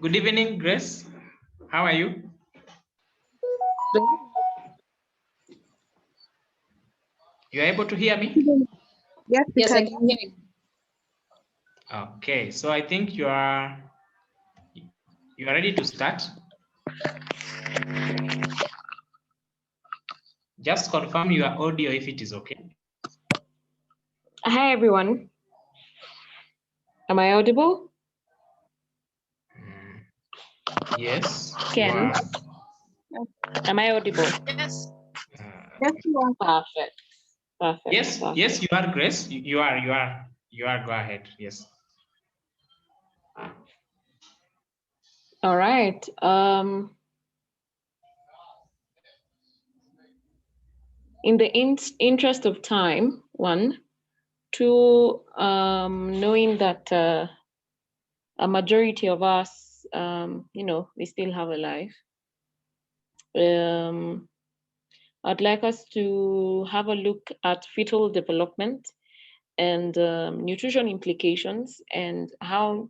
Good evening, Grace. How are you? You are able to hear me? Yes, Yes, I can hear you. Okay, so I think you are ready to start. Just confirm your audio if it is okay. Hi, everyone. Am I audible? Yes, you Ken, are. am I audible? Yes, Uh, you are. Perfect. Perfect. yes, Perfect. yes, you are, Grace. You are. Go ahead. Yes. All right. In the interest of time, two, knowing that a majority of us, we still have a life. I'd like us to have a look at fetal development and nutrition implications and how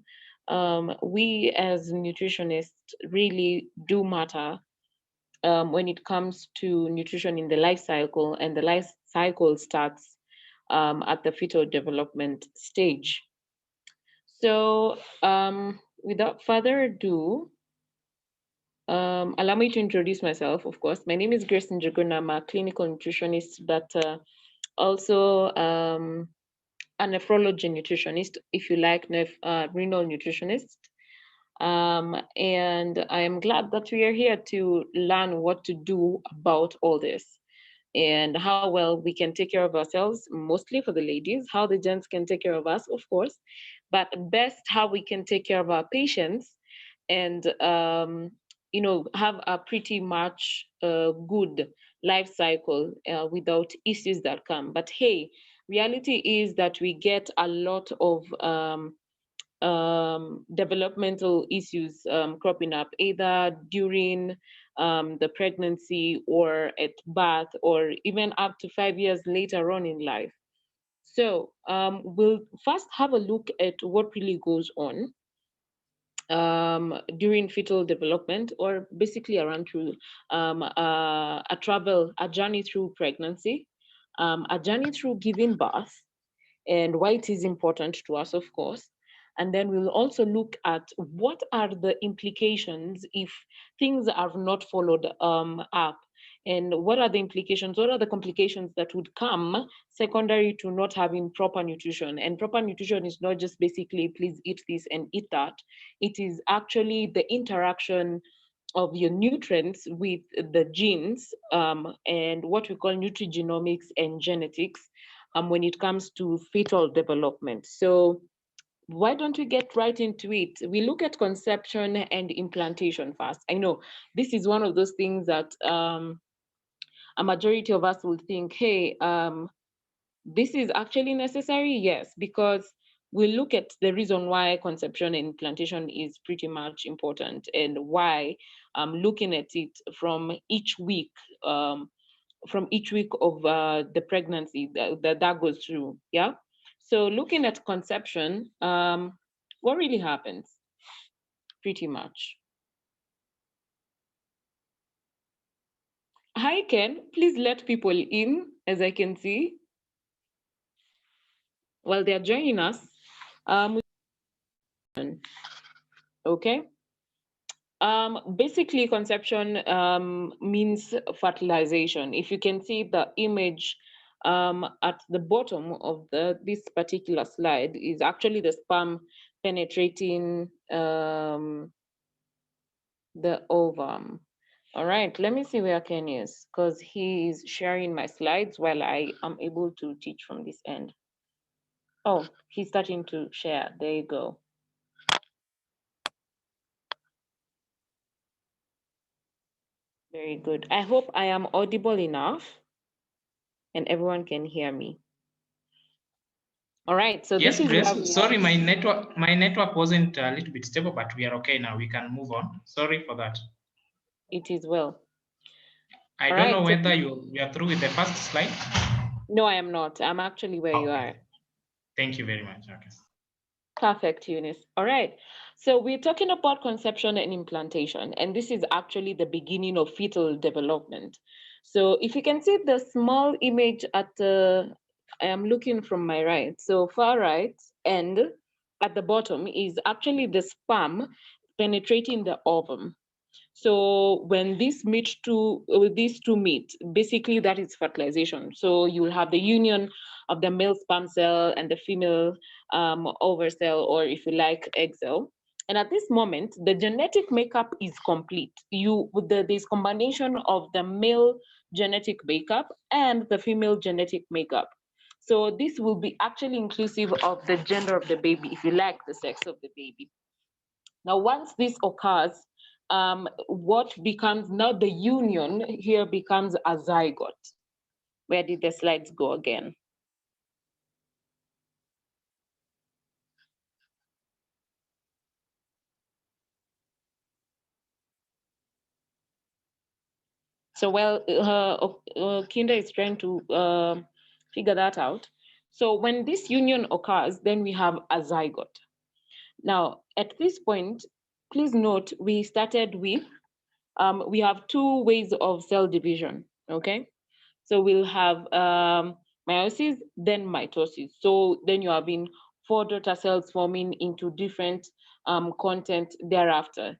we as nutritionists really do matter when it comes to nutrition in the life cycle, and the life cycle starts at the fetal development stage. So without further ado, allow me to introduce myself, of course. My name is Grace Njuguna. I'm a clinical nutritionist, but also a nephrology nutritionist, if you like, renal nutritionist. And I am glad that we are here to learn what to do about all this and how well we can take care of ourselves, mostly for the ladies, how the gents can take care of us, of course, but best how we can take care of our patients and have a pretty much good life cycle without issues that come. But hey, reality is that we get a lot of developmental issues cropping up either during the pregnancy or at birth or even up to 5 years later on in life. So we'll first have a look at what really goes on during fetal development, or basically around through a journey through pregnancy, a journey through giving birth, and why it is important to us, of course. And then we'll also look at what are the implications if things are not followed up, and what are the implications, what are the complications that would come secondary to not having proper nutrition. And proper nutrition is not just basically please eat this and eat that. It is actually the interaction of your nutrients with the genes, and what we call nutrigenomics and genetics when it comes to fetal development. So why don't we get right into it? We look at conception and implantation first. I know this is one of those things that a majority of us will think, hey, this is actually necessary. Yes, because we look at the reason why conception and implantation is pretty much important, and why looking at it um, from each week of the pregnancy that goes through. Yeah. So looking at conception, what really happens? Pretty much. Hi, Ken. Please let people in, as I can see, while they're joining us. Okay. Basically, conception means fertilization. If you can see the image at the bottom of this particular slide, is actually the sperm penetrating the ovum. All right, let me see where Ken is, because he is sharing my slides while I am able to teach from this end. Oh, he's starting to share. There you go. Very good. I hope I am audible enough and everyone can hear me. All right, so Yes, this is where Grace. Sorry, my network wasn't a little bit stable, but we are okay now. We can move on. Sorry for that. it is well. I All don't right, know so whether you are through with the first slide. no, I am not. I'm actually where you Okay. are. Thank you very much. Okay. Perfect, Eunice. All right. So we're talking about conception and implantation, and this is actually the beginning of fetal development. So if you can see the small image at the, I am looking from my right, so far right, and at the bottom is actually the sperm penetrating the ovum. So when these two meet, basically that is fertilization. So you will have the union of the male sperm cell and the female ovary cell, or if you like, egg cell. And at this moment, the genetic makeup is complete. This combination of the male genetic makeup and the female genetic makeup. So this will be actually inclusive of the gender of the baby, if you like, the sex of the baby. Now, once this occurs, what becomes now the union here becomes a zygote. Where did the slides go again? So while Kinder is trying to figure that out, so when this union occurs, then we have a zygote. Now, at this point, please note we started with, we have two ways of cell division, okay? So we'll have meiosis, then mitosis. So then you have in four daughter cells forming into different content thereafter.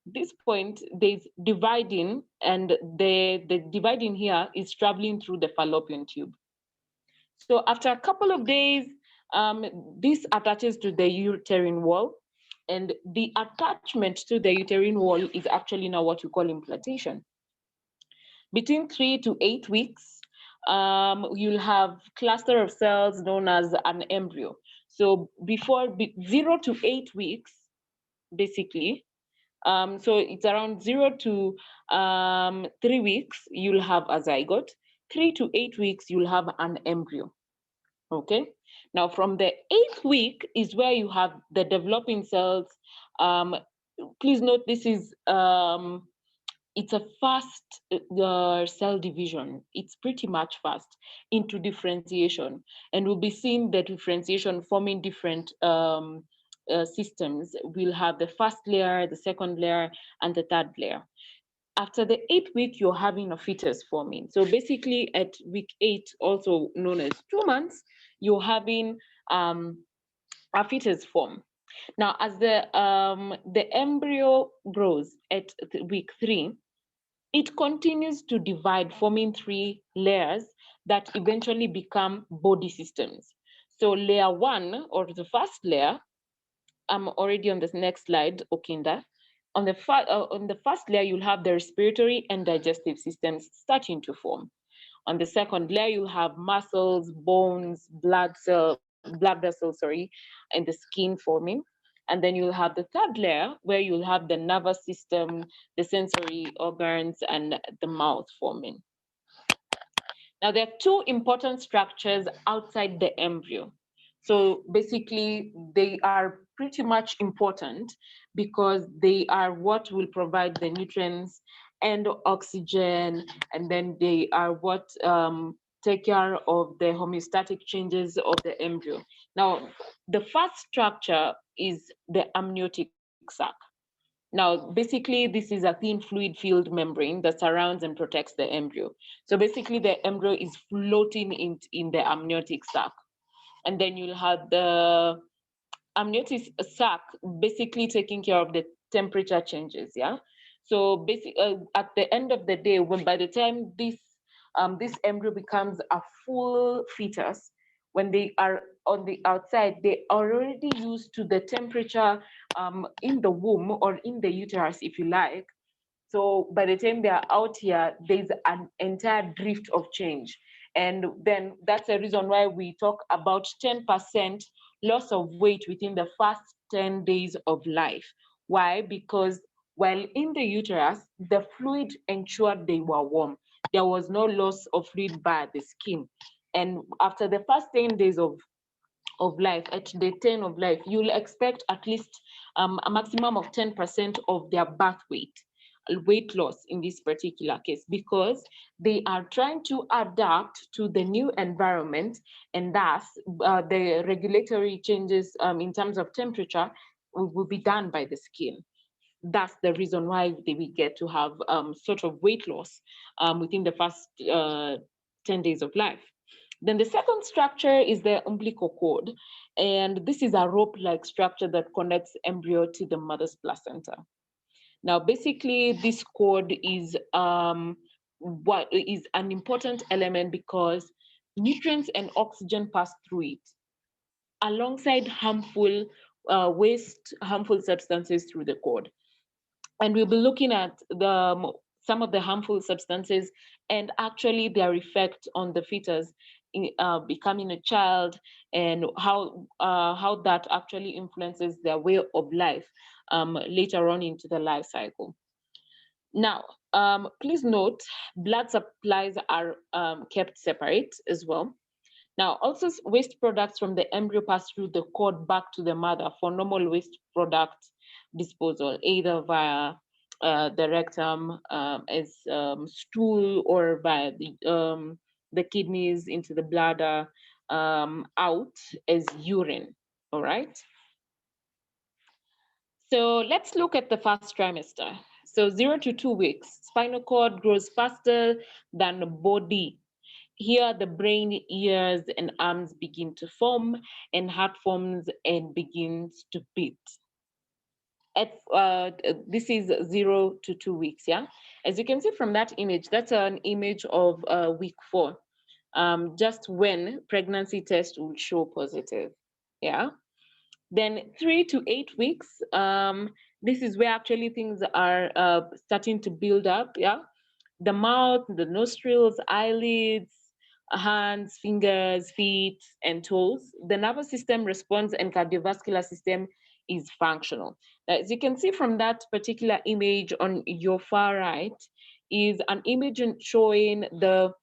This point, there's dividing, and the dividing here is traveling through the fallopian tube. So after a couple of days, this attaches to the uterine wall, and the attachment to the uterine wall is actually now what we call implantation. Between 3 to 8 weeks, you'll have cluster of cells known as an embryo. So before 0 to 8 weeks, basically, so it's around 0 to 3 weeks, you'll have a zygote. 3 to 8 weeks, you'll have an embryo. Okay. Now, from the 8th week is where you have the developing cells. Please note this is it's a fast cell division. It's pretty much fast into differentiation, and we'll be seeing the differentiation forming different systems. We'll have the first layer, the second layer, and the third layer. After the 8th week, you're having a fetus forming. So basically, at week 8, also known as 2 months, you're having a fetus form. Now, as the embryo grows at week 3, it continues to divide, forming 3 layers that eventually become body systems. So layer 1, or the first layer, I'm already on this next slide, Okinda. On the first layer, you'll have the respiratory and digestive systems starting to form. On the second layer, you'll have muscles, bones, blood vessels, and the skin forming. And then you'll have the third layer where you'll have the nervous system, the sensory organs, and the mouth forming. Now, there are two important structures outside the embryo. So basically, they are pretty much important because they are what will provide the nutrients and oxygen, and then they are what take care of the homeostatic changes of the embryo. Now, the first structure is the amniotic sac. Now, basically, this is a thin fluid-filled membrane that surrounds and protects the embryo. So basically, the embryo is floating in the amniotic sac. And then you'll have the amniotic sac basically taking care of the temperature changes, yeah? So basically, at the end of the day, by the time this embryo becomes a full fetus, when they are on the outside, they are already used to the temperature in the womb or in the uterus, if you like. So by the time they are out here, there's an entire drift of change. And then that's the reason why we talk about 10% loss of weight within the first 10 days of life. Why? Because while in the uterus, the fluid ensured they were warm. There was no loss of fluid by the skin. And after the first 10 days of life, at day 10 of life, you'll expect at least a maximum of 10% of their birth weight loss in this particular case, because they are trying to adapt to the new environment, and thus the regulatory changes in terms of temperature will be done by the skin. That's the reason why we get to have sort of weight loss within the first 10 days of life. Then the second structure is the umbilical cord. And this is a rope-like structure that connects embryo to the mother's placenta. Now, basically, this cord is what is an important element because nutrients and oxygen pass through it alongside harmful waste, harmful substances through the cord. And we'll be looking at some of the harmful substances and actually their effect on the fetus in, becoming a child, and how that actually influences their way of life later on into the life cycle. Now, please note, blood supplies are kept separate as well. Now, also waste products from the embryo pass through the cord back to the mother for normal waste product disposal, either via the rectum as stool, or via the kidneys into the bladder out as urine. All right. So let's look at the first trimester. So 0 to 2 weeks, spinal cord grows faster than the body. Here, the brain, ears, and arms begin to form, and heart forms and begins to beat. This is 0 to 2 weeks, yeah? As you can see from that image, that's an image of week 4, just when pregnancy test will show positive, yeah? Then 3 to 8 weeks, this is where actually things are starting to build up, yeah? The mouth, the nostrils, eyelids, hands, fingers, feet, and toes. The nervous system responds and cardiovascular system is functional. As you can see from that particular image on your far right, is an image showing the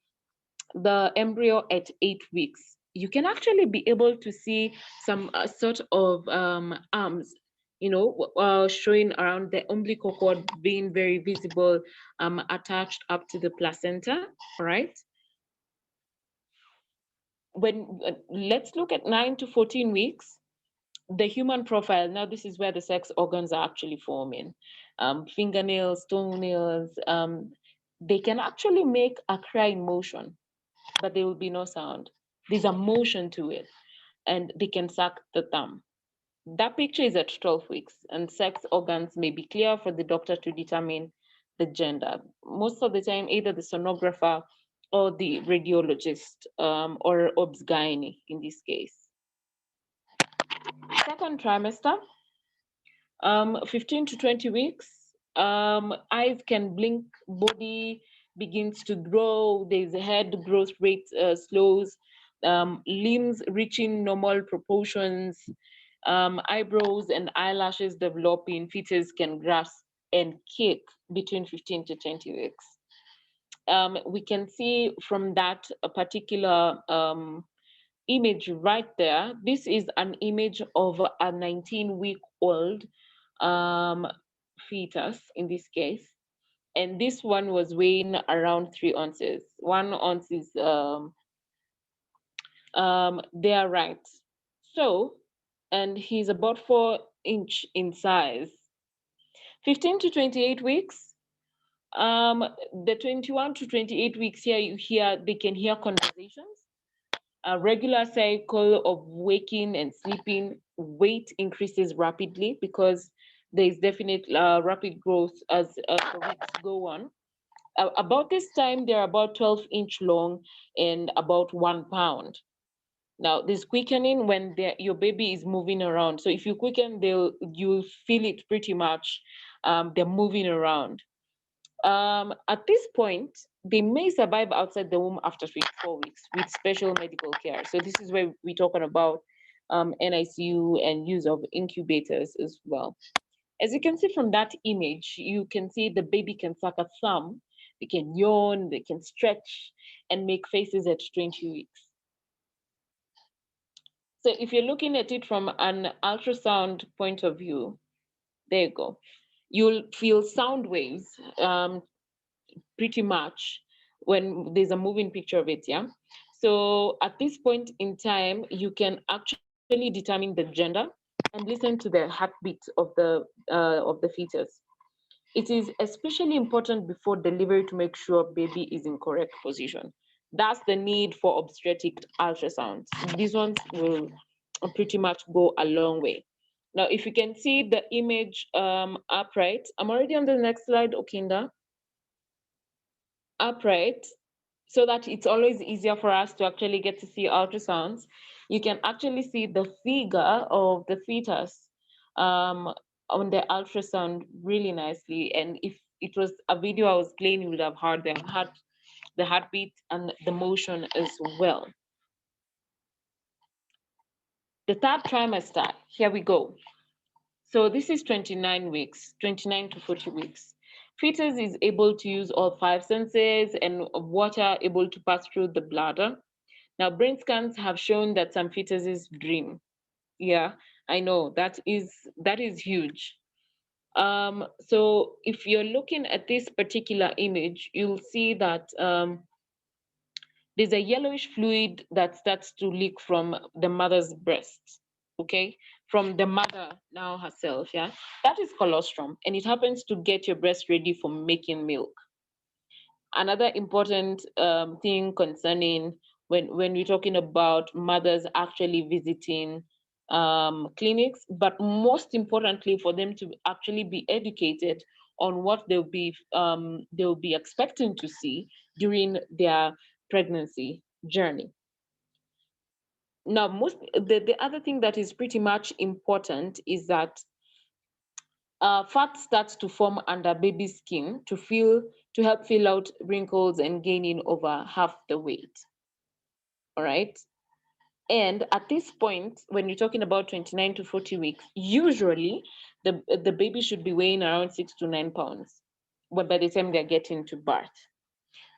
embryo at 8 weeks. You can actually be able to see some sort of arms, showing around the umbilical cord being very visible, attached up to the placenta, right? When let's look at 9 to 14 weeks, the human profile. Now, this is where the sex organs are actually forming. Fingernails, toenails, they can actually make a crying motion, but there will be no sound. There's a motion to it, and they can suck the thumb. That picture is at 12 weeks, and sex organs may be clear for the doctor to determine the gender. Most of the time, either the sonographer or the radiologist, or obs-gynae in this case. Second trimester, 15 to 20 weeks, eyes can blink, body begins to grow, there's a head growth rate slows, limbs reaching normal proportions, eyebrows and eyelashes developing, fetus can grasp and kick between 15 to 20 weeks. We can see from that particular image right there, this is an image of a 19-week-old fetus in this case. And this one was weighing around 3 ounces. 1 ounce is there, right? So, and he's about 4 inch in size. 15 to 28 weeks. The 21 to 28 weeks here, you hear, they can hear conversations. A regular cycle of waking and sleeping. Weight increases rapidly because there is definite rapid growth as the weeks go on. About this time, they're about 12-inch long and about 1 pound. Now, this quickening when your baby is moving around. So if you quicken, you'll feel it pretty much. They're moving around. At this point, they may survive outside the womb after 4 weeks with special medical care. So this is where we're talking about NICU and use of incubators as well. As you can see from that image, you can see the baby can suck a thumb, they can yawn, they can stretch, and make faces at 20 weeks. So if you're looking at it from an ultrasound point of view, there you go. You'll feel sound waves pretty much when there's a moving picture of it, yeah? So at this point in time, you can actually determine the gender and listen to the heartbeat of the fetus. It is especially important before delivery to make sure baby is in correct position. That's the need for obstetric ultrasounds. These ones will pretty much go a long way. Now, if you can see the image upright, I'm already on the next slide, Okinda. Upright, so that it's always easier for us to actually get to see ultrasounds. You can actually see the figure of the fetus um, on the ultrasound really nicely. And if it was a video I was playing, you would have heard the heartbeat and the motion as well. The third trimester, here we go. So this is 29 weeks, 29 to 40 weeks. Fetus is able to use all five senses and water able to pass through the bladder. Now, brain scans have shown that some fetuses dream. Yeah, I know that is huge. So if you're looking at this particular image, you'll see that there's a yellowish fluid that starts to leak from the mother's breast. Okay, from the mother now herself. Yeah, that is colostrum, and it happens to get your breast ready for making milk. Another important thing concerning when we're talking about mothers actually visiting clinics, but most importantly for them to actually be educated on what they'll be expecting to see during their pregnancy journey. Now, the other thing that is pretty much important is that fat starts to form under baby skin to help fill out wrinkles and gaining over half the weight. All right. And at this point, when you're talking about 29 to 40 weeks, usually the baby should be weighing around 6 to 9 pounds by the time they're getting to birth.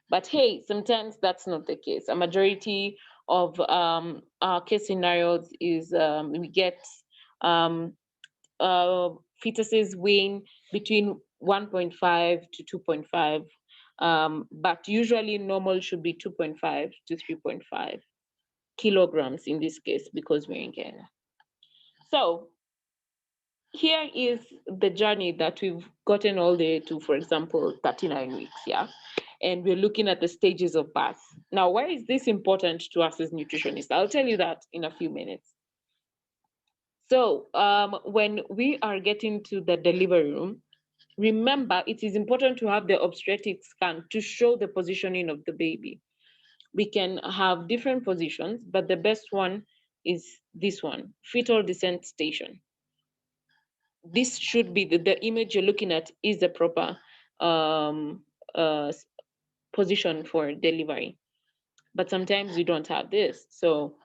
But hey, sometimes that's not the case. A majority of our case scenarios is we get um, uh, fetuses weighing between 1.5 to 2.5, but usually normal should be 2.5 to 3.5 kilograms in this case because we're in Kenya. So here is the journey that we've gotten all the way to, for example, 39 weeks, yeah? And we're looking at the stages of birth. Now, why is this important to us as nutritionists? I'll tell you that in a few minutes. So when we are getting to the delivery room, remember it is important to have the obstetric scan to show the positioning of the baby. We can have different positions, but the best one is this one, fetal descent station. This should be the image you're looking at is the proper um, uh, position for delivery. But sometimes we don't have this. So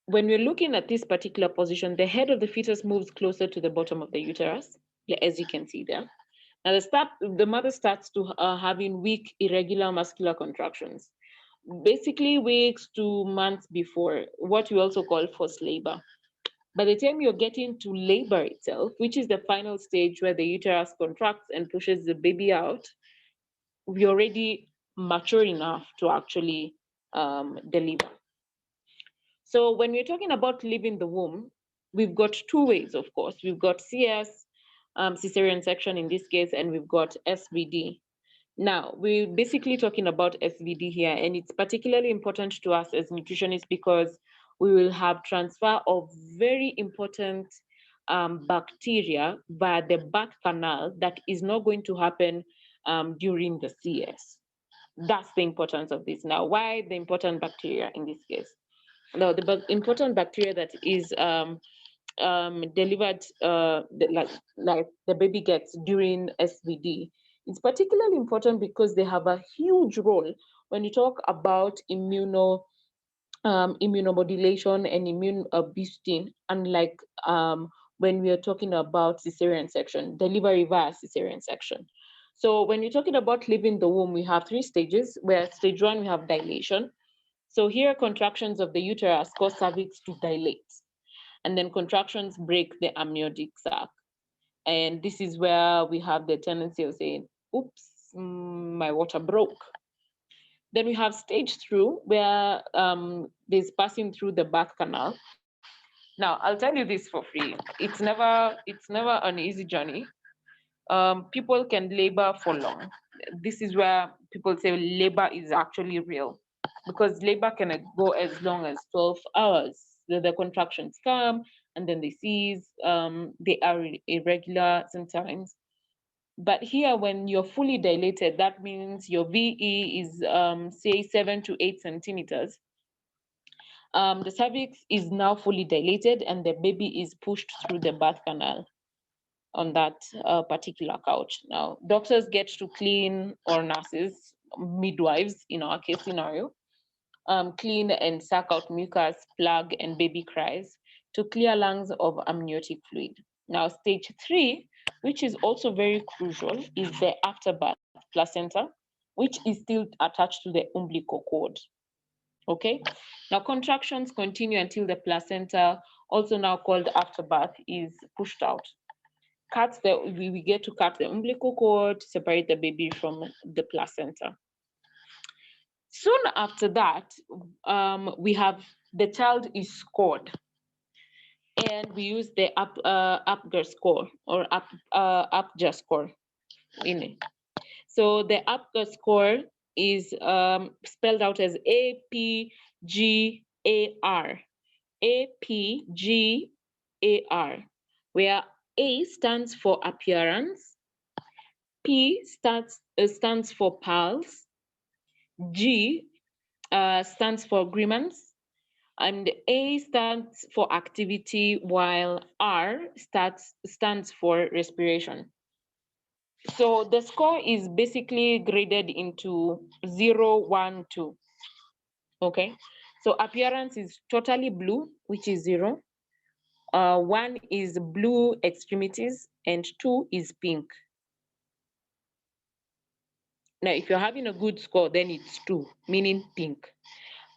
when we're looking at this particular position, the head of the fetus moves closer to the bottom of the uterus, yeah, as you can see there. Now the mother starts to having weak, irregular muscular contractions, basically weeks to months before, what we also call forced labor. By the time you're getting to labor itself, which is the final stage where the uterus contracts and pushes the baby out, we're already mature enough to actually deliver. So when we're talking about leaving the womb, we've got two ways, of course. We've got CS, cesarean section in this case, and we've got SVD. Now, we're basically talking about SVD here, and it's particularly important to us as nutritionists because we will have transfer of very important bacteria via the birth canal that is not going to happen during the CS. That's the importance of this. Now, why the important bacteria in this case? Now, the important bacteria that is delivered, like the baby gets during SVD, it's particularly important because they have a huge role when you talk about immunomodulation and immune boosting, unlike when we are talking about cesarean section, delivery via cesarean section. So when you're talking about leaving the womb, we have three stages, where stage one, we have dilation. So here, contractions of the uterus cause cervix to dilate, and then contractions break the amniotic sac. And this is where we have the tendency of saying, oops, my water broke. Then we have stage through, where there's passing through the birth canal. Now, Now, I'll tell you this for free. It's never an easy journey. People can labor for long. This is where people say labor is actually real, because labor can go as long as 12 hours. The contractions come and then they cease. They are irregular sometimes. But here, when you're fully dilated, that means your VE is, say, 7 to 8 centimeters. The cervix is now fully dilated and the baby is pushed through the birth canal on that particular couch. Now, doctors get to clean, or nurses, midwives in our case scenario, clean and suck out mucus, plug, and baby cries to clear lungs of amniotic fluid. Now, stage 3, which is also very crucial, is the afterbirth placenta, which is still attached to the umbilical cord. Okay, now contractions continue until the placenta, also now called afterbirth, is pushed out. We get to cut the umbilical cord, separate the baby from the placenta. Soon after that, we have the child is scored, and we use the Apgar score, or Apgar score in it. So the Apgar score is spelled out as APGAR. APGAR, where A stands for appearance, P stands for pulse, G stands for grimace, and A stands for activity, while R stands for respiration. So the score is basically graded into 0, 1, 2. Okay, so appearance is totally blue, which is 0. 1 is blue extremities, and 2 is pink. Now, if you're having a good score, then it's 2, meaning pink.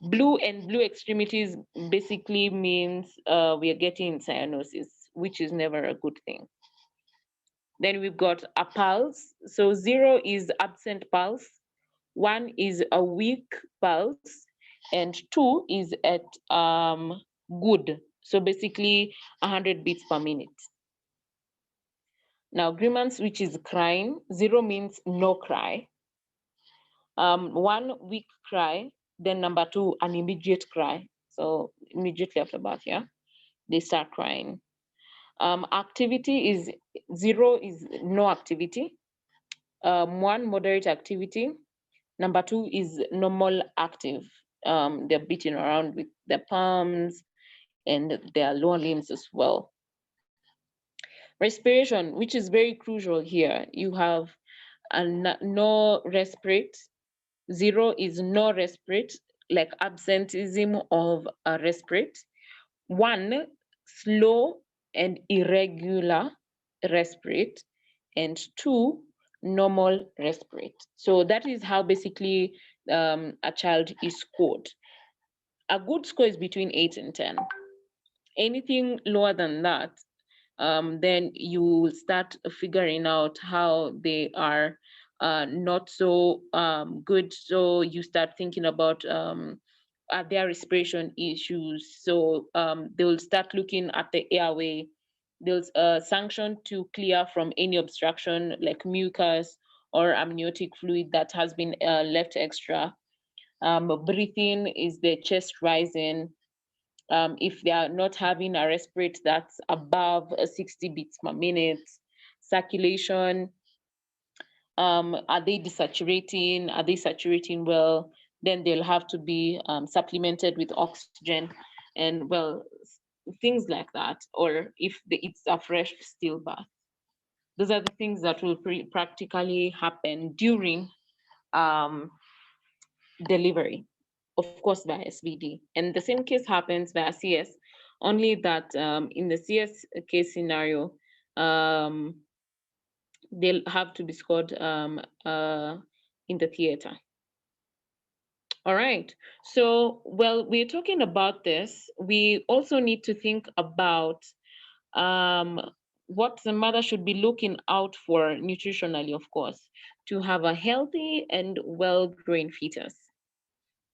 Blue and blue extremities basically means we are getting cyanosis, which is never a good thing. Then we've got a pulse. So 0 is absent pulse, 1 is a weak pulse, and 2 is at good. So basically 100 beats per minute. Now, grimace, which is crying, 0 means no cry. 1 weak cry, then number 2, an immediate cry. So immediately after birth, yeah, they start crying. Activity is 0 is no activity. 1 moderate activity. Number 2 is normal active. They're beating around with their palms and their lower limbs as well. Respiration, which is very crucial here. You have a no respirate. 0 is no respirate, like absenteeism of a respirate. 1, slow and irregular respirate, and 2, normal respirate. So that is how basically a child is scored. A good score is between 8 and 10. Anything lower than that, then you will start figuring out how they are not so good. So you start thinking about are there respiration issues. So they will start looking at the airway. There's a sanction to clear from any obstruction like mucus or amniotic fluid that has been left extra. Breathing, is the chest rising? If they are not having a respirate that's above 60 beats per minute. Circulation, are they desaturating? Are they saturating well? Then they'll have to be supplemented with oxygen and, well, things like that. Or if it's a fresh stillbirth. Those are the things that will practically happen during delivery, of course, via SVD. And the same case happens via CS, only that in the CS case scenario, they'll have to be scored in the theater. All right. So, well, we're talking about this. We also need to think about um, what the mother should be looking out for nutritionally, of course, to have a healthy and well-growing fetus.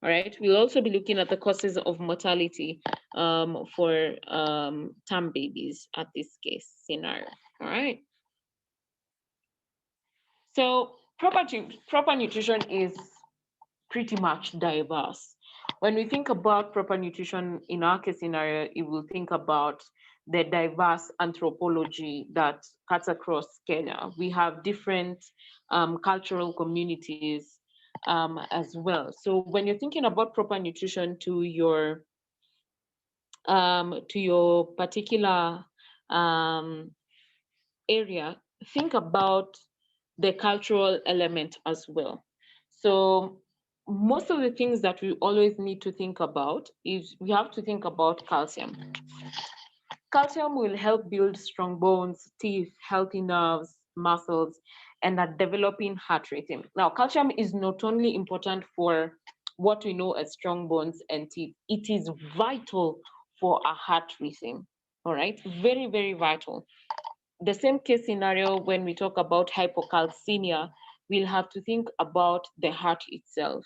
All right. We'll also be looking at the causes of mortality for term babies at this case scenario. All right. So proper nutrition is pretty much diverse. When we think about proper nutrition in our case scenario, it will think about the diverse anthropology that cuts across Kenya. We have different cultural communities as well. So when you're thinking about proper nutrition to your particular um, area, think about the cultural element as well. So most of the things that we always need to think about is we have to think about calcium. Calcium will help build strong bones, teeth, healthy nerves, muscles, and a developing heart rhythm. Now, calcium is not only important for what we know as strong bones and teeth, it is vital for a heart rhythm. All right, very, very vital. The same case scenario when we talk about hypocalcemia, we'll have to think about the heart itself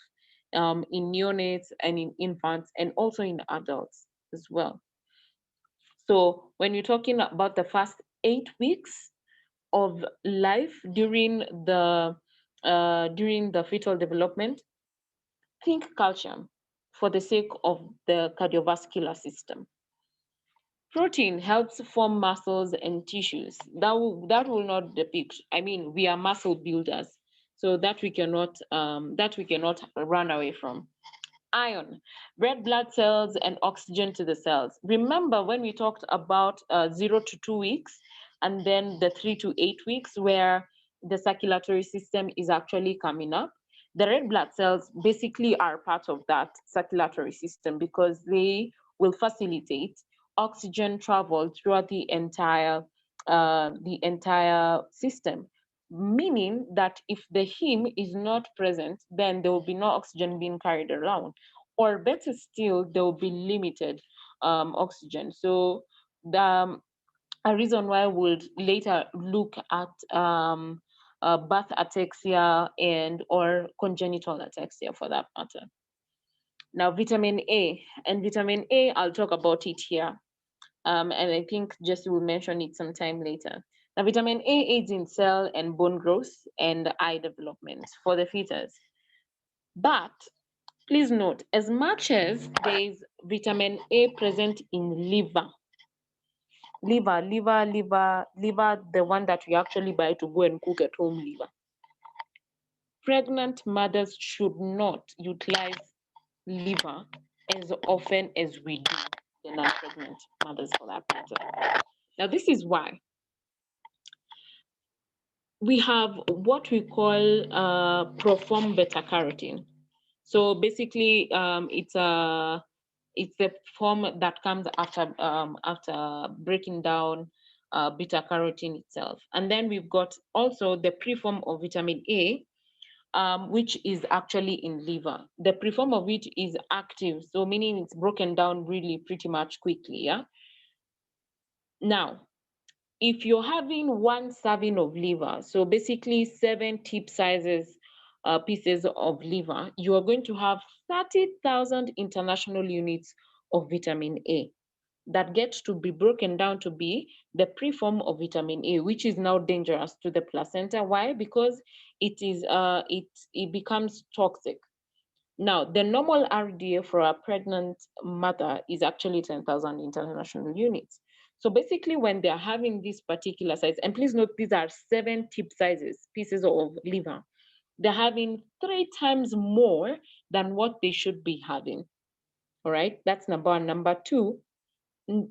in neonates and in infants and also in adults as well. So when you're talking about the first 8 weeks of life during the fetal development, think calcium for the sake of the cardiovascular system. Protein helps form muscles and tissues. That will not depict. I mean, we are muscle builders, so that we cannot run away from. Iron, red blood cells, and oxygen to the cells. Remember when we talked about 0 to 2 weeks, and then the 3 to 8 weeks, where the circulatory system is actually coming up. The red blood cells basically are part of that circulatory system because they will facilitate oxygen travel throughout the entire system, meaning that if the heme is not present, then there will be no oxygen being carried around, or better still, there will be limited oxygen. So the a reason why we'll later look at birth ataxia and or congenital ataxia for that matter. Now, vitamin A, and vitamin A, I'll talk about it here. And I think Jesse will mention it sometime later. Now, vitamin A aids in cell and bone growth and eye development for the fetus. But please note, as much as there is vitamin A present in liver, the one that we actually buy to go and cook at home liver, pregnant mothers should not utilize liver as often as we do the non-pregnant mothers for that matter. Now, this is why we have what we call proform beta carotene. So basically, it's the form that comes after breaking down beta carotene itself, and then we've got also the preform of vitamin A, which is actually in liver. The preform of it is active, so meaning it's broken down really pretty much quickly. Yeah. Now, if you're having one serving of liver, so basically 7 tip sizes pieces of liver, you are going to have 30,000 international units of vitamin A that gets to be broken down to be the preform of vitamin A, which is now dangerous to the placenta. Why? Because it becomes toxic. Now, the normal RDA for a pregnant mother is actually 10,000 international units. So basically, when they're having this particular size, and please note these are 7 tip sizes, pieces of liver, they're having 3 times more than what they should be having. All right, that's number one. Number two,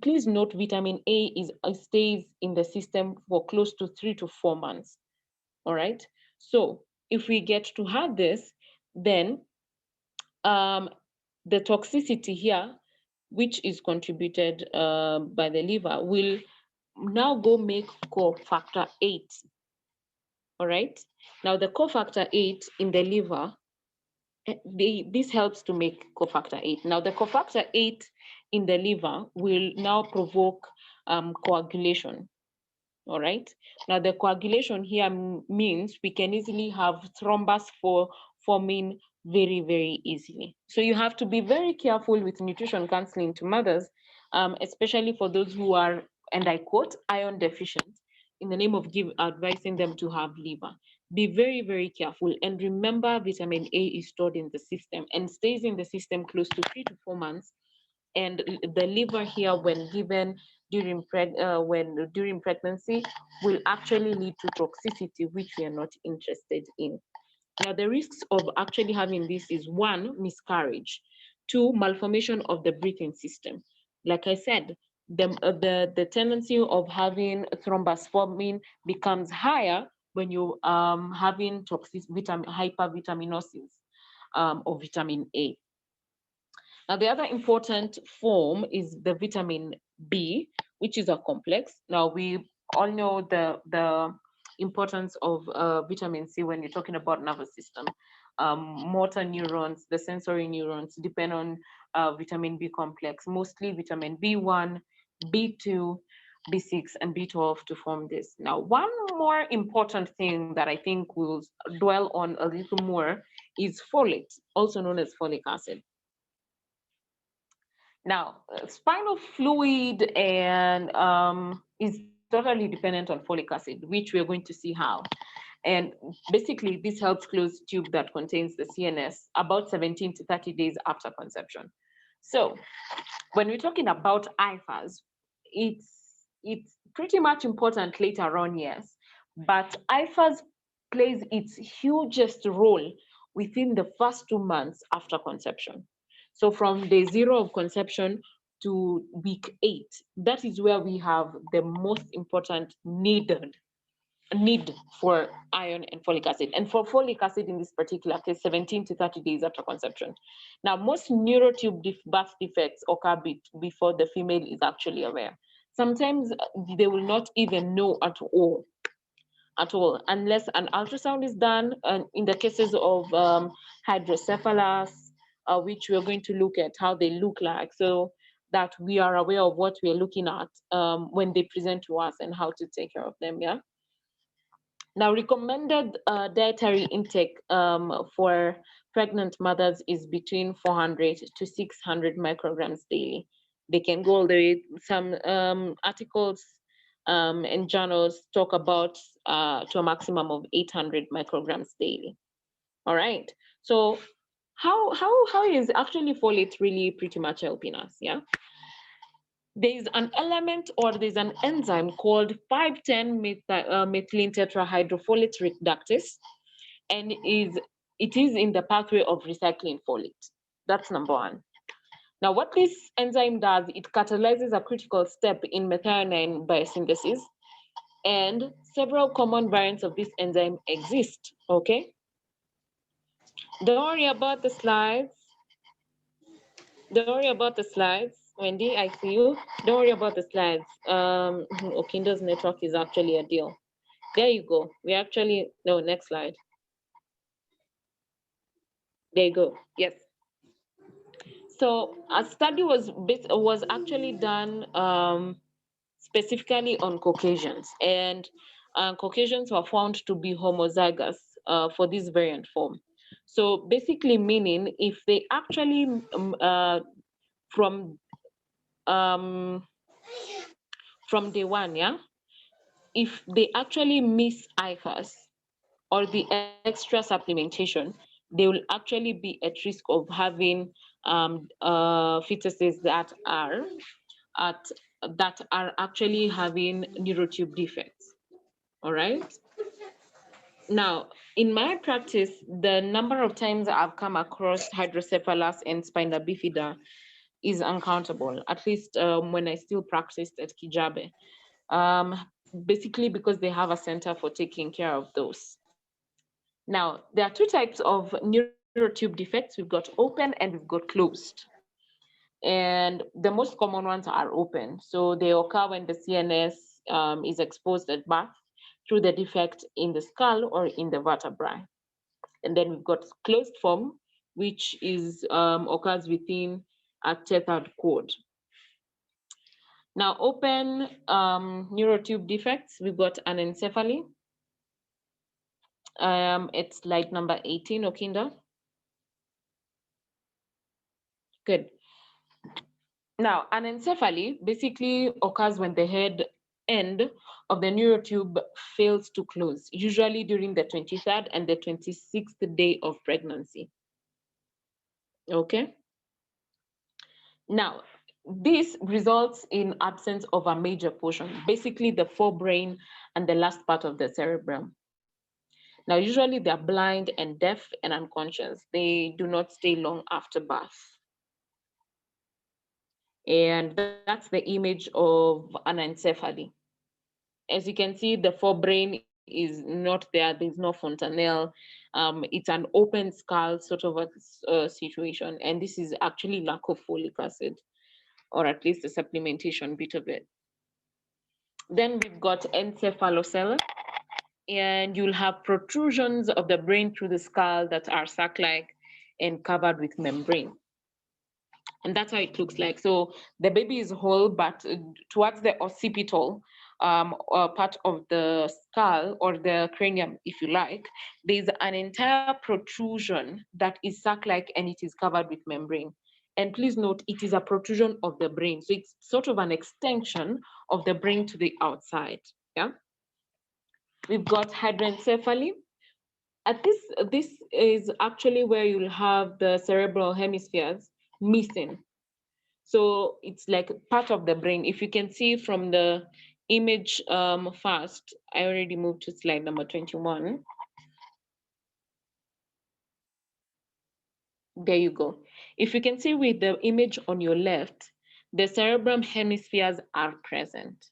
please note vitamin A stays in the system for close to 3 to 4 months. All right, so if we get to have this, then um, the toxicity here, which is contributed by the liver, will now go make cofactor 8. All right. Now, the cofactor 8 in the liver, this helps to make cofactor 8. Now, the cofactor 8 in the liver will now provoke coagulation. All right. Now, the coagulation here means we can easily have thrombus forming very, very easily. So you have to be very careful with nutrition counseling to mothers, especially for those who are, and I quote, iron deficient, in the name of advising them to have liver. Be very, very careful. And remember, vitamin A is stored in the system and stays in the system close to 3 to 4 months. And the liver here, when given during pregnancy, will actually lead to toxicity, which we are not interested in. Now, the risks of actually having this is: one, miscarriage; two, malformation of the breathing system. Like I said, the tendency of having thrombus forming becomes higher when you having toxic hypervitaminosis of vitamin A. Now, the other important form is the vitamin B, which is a complex. Now, we all know the importance of vitamin C when you're talking about nervous system. Motor neurons, the sensory neurons depend on vitamin B complex, mostly vitamin B1, B2, B6, and B12 to form this. Now, one more important thing that I think we'll dwell on a little more is folate, also known as folic acid. Now, spinal fluid and is totally dependent on folic acid, which we're going to see how. And basically, this helps close tube that contains the CNS about 17 to 30 days after conception. So, when we're talking about IFAs, it's pretty much important later on, yes, but IFAs plays its hugest role within the first 2 months after conception. So from day zero of conception to week 8, that is where we have the most important need for iron and folic acid. And for folic acid in this particular case, 17 to 30 days after conception. Now, most neurotube birth defects occur before the female is actually aware. Sometimes they will not even know at all, unless an ultrasound is done. And in the cases of hydrocephalus, which we're going to look at how they look like, so that we are aware of what we're looking at when they present to us and how to take care of them. Yeah. Now, recommended dietary intake for pregnant mothers is between 400 to 600 micrograms daily. They can go all the way. Some articles and journals talk about to a maximum of 800 micrograms daily. All right. So, how is actually folate really pretty much helping us? Yeah. There's an element, or there's an enzyme called 510 methylene tetrahydrofolate reductase, and it is in the pathway of recycling folate. That's number one. Now, what this enzyme does, it catalyzes a critical step in methionine biosynthesis, and several common variants of this enzyme exist. Okay, don't worry about the slides. Don't worry about the slides, Wendy. I see you. Don't worry about the slides. Okindo's network is actually a deal. There you go. We actually, no, next slide. There you go. Yes. So a study was actually done specifically on Caucasians, and Caucasians were found to be homozygous for this variant form. So basically, meaning if they actually from um, from day one, yeah, if they actually miss IFAS or the extra supplementation, they will actually be at risk of having fetuses at that are actually having neurotube defects. All right. Now, in my practice, the number of times I've come across hydrocephalus and spina bifida is uncountable, at least when I still practiced at Kijabe. Um, Basically because they have a center for taking care of those. Now, there are two types of neurotube defects. We've got open and we've got closed. And the most common ones are open. So they occur when the CNS is exposed at birth through the defect in the skull or in the vertebrae. And then we've got closed form, which is occurs within a tethered cord. Now, open neurotube defects, we've got anencephaly. It's slide number 18, Okinda. Good. Now, anencephaly basically occurs when the head end of the neurotube fails to close, usually during the 23rd and the 26th day of pregnancy. Okay. Now, this results in absence of a major portion, basically the forebrain and the last part of the cerebrum. Now, usually they're blind and deaf and unconscious. They do not stay long after birth. And that's the image of anencephaly. As you can see, the forebrain is not there. There's no fontanelle. It's an open skull sort of a situation. And this is actually lack of folic acid, or at least the supplementation bit of it. Then we've got encephalocele, and you'll have protrusions of the brain through the skull that are sac-like and covered with membrane. And that's how it looks like. So the baby is whole, but towards the occipital part of the skull, or the cranium, if you like, there's an entire protrusion that is sac-like and it is covered with membrane. And please note, it is a protrusion of the brain. So it's sort of an extension of the brain to the outside. Yeah. We've got hydranencephaly. At this is actually where you'll have the cerebral hemispheres missing. So it's like part of the brain. If you can see from the image first, I already moved to slide number 21. There you go. If you can see with the image on your left, the cerebrum hemispheres are present.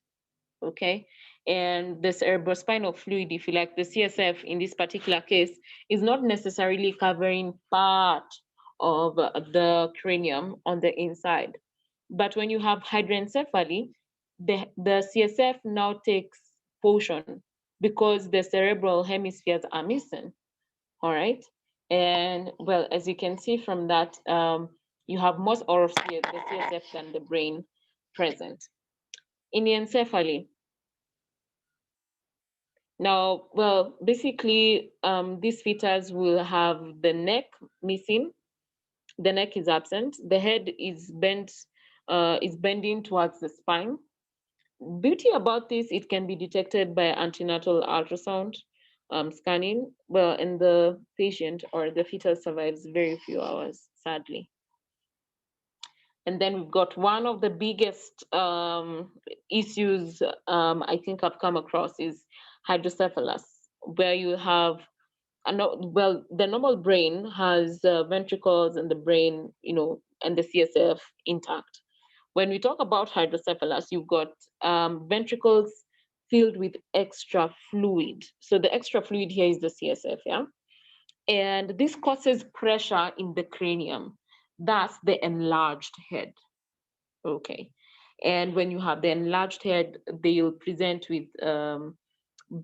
Okay. And the cerebrospinal fluid, if you like, the CSF in this particular case, is not necessarily covering part of the cranium on the inside. But when you have hydranencephaly, the CSF now takes portion because the cerebral hemispheres are missing. All right. And well, as you can see from that, you have most of the CSF than the brain present. In the encephaly, now, well, basically, these features will have the neck missing, the neck is absent, the head is bending towards the spine. Beauty about this, it can be detected by antenatal ultrasound scanning. Well, and the patient or the fetus survives very few hours, sadly. And then we've got one of the biggest issues I think I've come across is hydrocephalus, where you have well, the normal brain has ventricles and the brain, and the CSF intact. When we talk about hydrocephalus, you've got ventricles filled with extra fluid. So the extra fluid here is the CSF, yeah? And this causes pressure in the cranium, thus the enlarged head. Okay. And when you have the enlarged head, they'll present with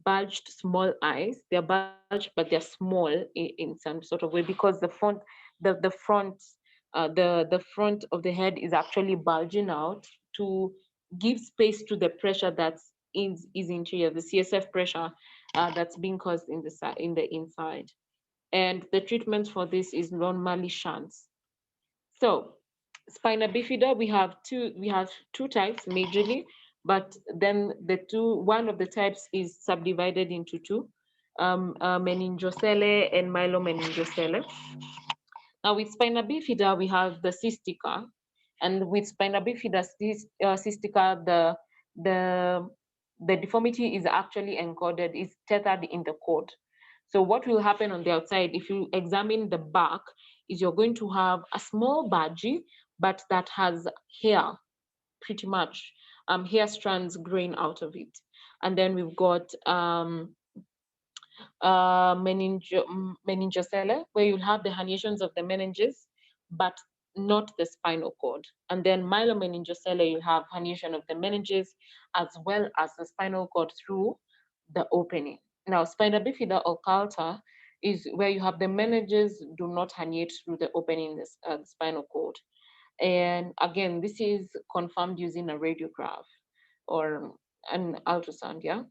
bulged small eyes. They're bulged, but they're small in some sort of way because the front of the head is actually bulging out to give space to the pressure is interior, the CSF pressure that's being caused in the inside. And the treatment for this is normally shunts. So spina bifida, we have two types majorly, but then one of the types is subdivided into two, meningocele and myelomeningocele. Now with spina bifida, we have the cystica, and with spina bifida cystica, the the deformity is actually encoded, is tethered in the cord. So what will happen on the outside, if you examine the back, is you're going to have a small budgie, but that has hair, pretty much, hair strands growing out of it. And then we've got meningocele, where you'll have the herniations of the meninges, but not the spinal cord. And then myelomeningocele, you'll have herniation of the meninges as well as the spinal cord through the opening. Now, spina bifida occulta is where you have the meninges do not herniate through the opening in the spinal cord. And again, this is confirmed using a radiograph or an ultrasound, yeah?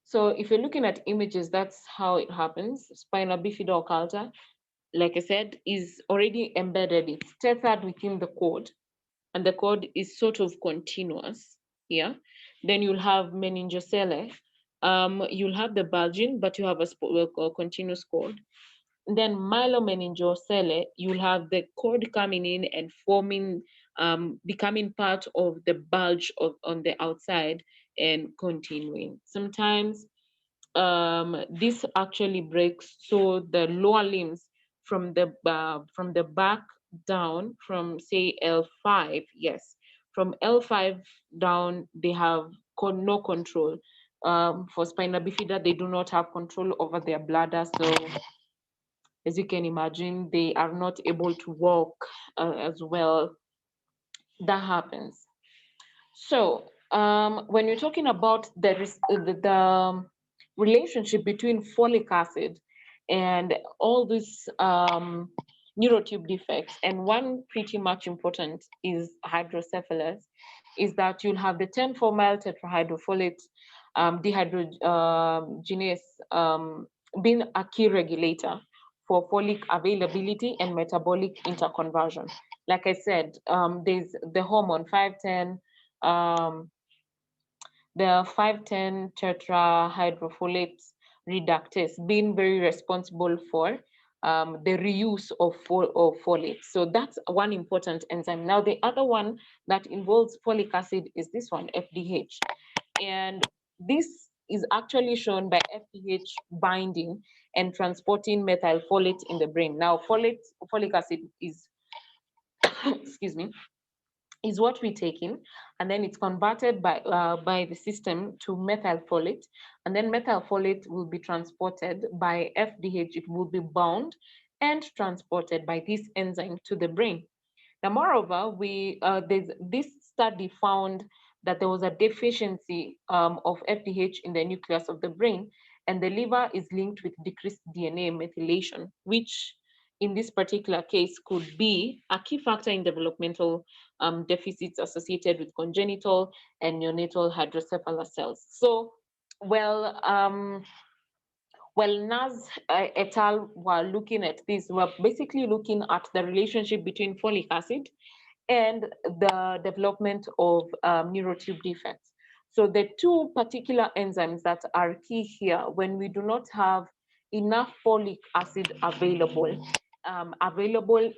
So if you're looking at images, that's how it happens. Spina bifida occulta, like I said, is already embedded. It's tethered within the cord, and the cord is sort of continuous. Yeah. Then you'll have meningocele. You'll have the bulging, but you have a continuous cord. Then myelomeningocele, you'll have the cord coming in and forming, becoming part of the bulge on the outside and continuing. Sometimes this actually breaks, so the lower limbs from the back down, from say L5, yes, from L5 down, they have no control. For spina bifida, they do not have control over their bladder, so as you can imagine, they are not able to walk as well. That happens. So when you're talking about the relationship between folic acid and all these neurotube defects, and one pretty much important is hydrocephalus, is that you'll have the 10-formyl tetrahydrofolate dehydrogenase being a key regulator for folic availability and metabolic interconversion. Like I said, there's the hormone 510, um, the 510 tetrahydrofolate reductase being very responsible for the reuse of folate. So that's one important enzyme. Now, the other one that involves folic acid is this one, FDH. And this is actually shown by FDH binding and transporting methylfolate in the brain. Now, folic acid is, excuse me, is what we take in, and then it's converted by the system to methylfolate, and then methylfolate will be transported by FDH. It will be bound and transported by this enzyme to the brain. Now, moreover, this study found that there was a deficiency of FDH in the nucleus of the brain, and the liver is linked with decreased DNA methylation, which in this particular case could be a key factor in developmental deficits associated with congenital and neonatal hydrocephalus cells. So, well, Nas et al. Were looking at this, we're basically looking at the relationship between folic acid and the development of neurotube defects. So the two particular enzymes that are key here, when we do not have enough folic acid available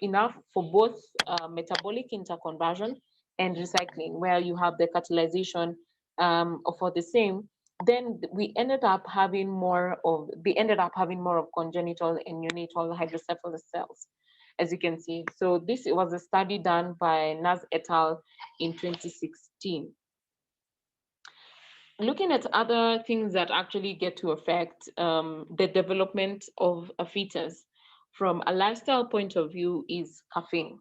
enough for both metabolic interconversion and recycling, where you have the catalyzation for the same, then they ended up having more of congenital and neonatal hydrocephalus cells, as you can see. So this was a study done by Nas et al. In 2016. Looking at other things that actually get to affect the development of a fetus from a lifestyle point of view is caffeine.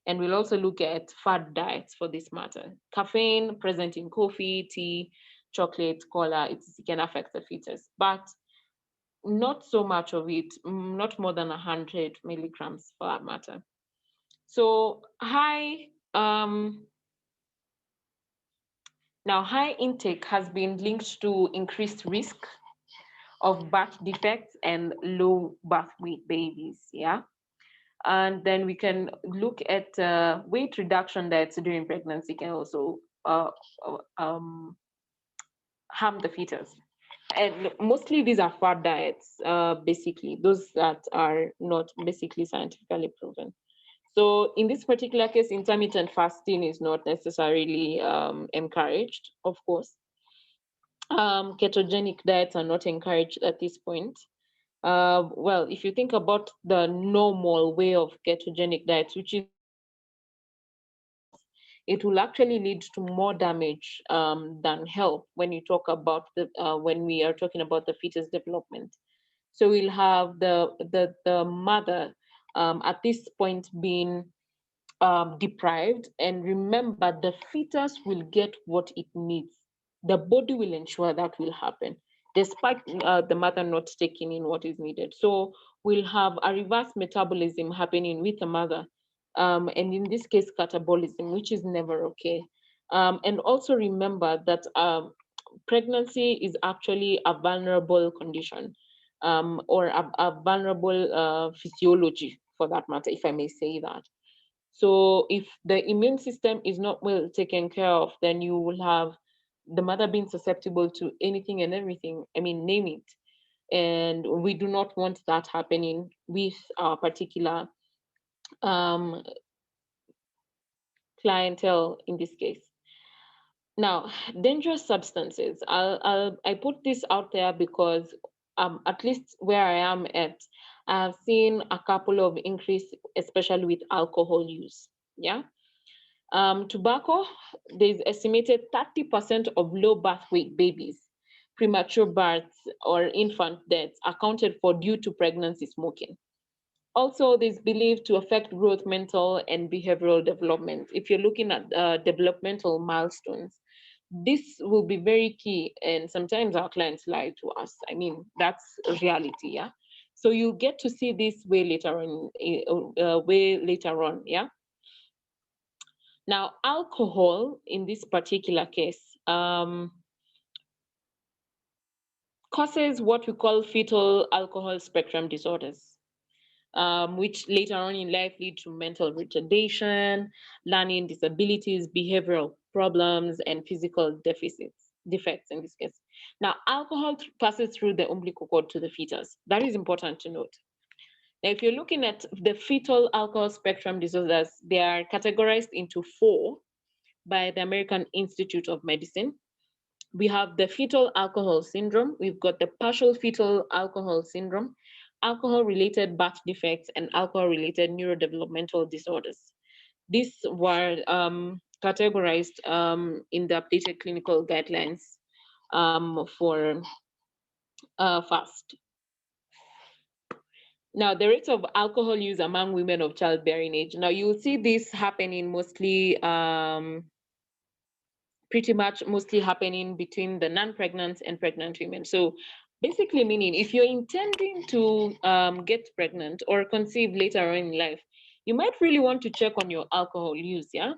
And we'll also look at fad diets for this matter. Caffeine present in coffee, tea, chocolate, cola, it can affect the fetus, but not so much of it, not more than 100 milligrams for that matter. So high intake has been linked to increased risk of birth defects and low birth weight babies. Yeah. And then we can look at weight reduction diets during pregnancy can also harm the fetus. And mostly these are fad diets, basically, those that are not basically scientifically proven. So in this particular case, intermittent fasting is not necessarily encouraged, of course. Ketogenic diets are not encouraged at this point. Well, if you think about the normal way of ketogenic diets, which is it will actually lead to more damage than help when you talk about when we are talking about the fetus development. So we'll have the mother at this point being deprived, and remember, the fetus will get what it needs. The body will ensure that will happen, despite the mother not taking in what is needed. So we'll have a reverse metabolism happening with the mother, and in this case, catabolism, which is never okay. And also remember that pregnancy is actually a vulnerable condition. or a vulnerable physiology, for that matter, if I may say that. So if the immune system is not well taken care of, then you will have the mother being susceptible to anything and everything. I mean, name it. And we do not want that happening with our particular um, clientele in this case. Now, dangerous substances. I put this out there because at least where I am at, I've seen a couple of increase, especially with alcohol use. Yeah. Tobacco, there's estimated 30% of low birth weight babies, premature births, or infant deaths accounted for due to pregnancy smoking. Also, this believed to affect growth, mental, and behavioral development. If you're looking at developmental milestones, this will be very key. And sometimes our clients lie to us. I mean, that's reality, yeah. So you get to see this way later on, way later on, yeah. Now, alcohol in this particular case causes what we call fetal alcohol spectrum disorders, which later on in life lead to mental retardation, learning disabilities, behavioral problems, and physical defects in this case. Now, alcohol passes through the umbilical cord to the fetus. That is important to note. Now, if you're looking at the fetal alcohol spectrum disorders, they are categorized into four by the American Institute of Medicine. We have the fetal alcohol syndrome, we've got the partial fetal alcohol syndrome, alcohol related birth defects, and alcohol related neurodevelopmental disorders. These were categorized in the updated clinical guidelines for FAST. Now, the rate of alcohol use among women of childbearing age. Now, you'll see this happening mostly pretty much mostly happening between the non-pregnant and pregnant women. So basically meaning if you're intending to get pregnant or conceive later on in life, you might really want to check on your alcohol use, yeah?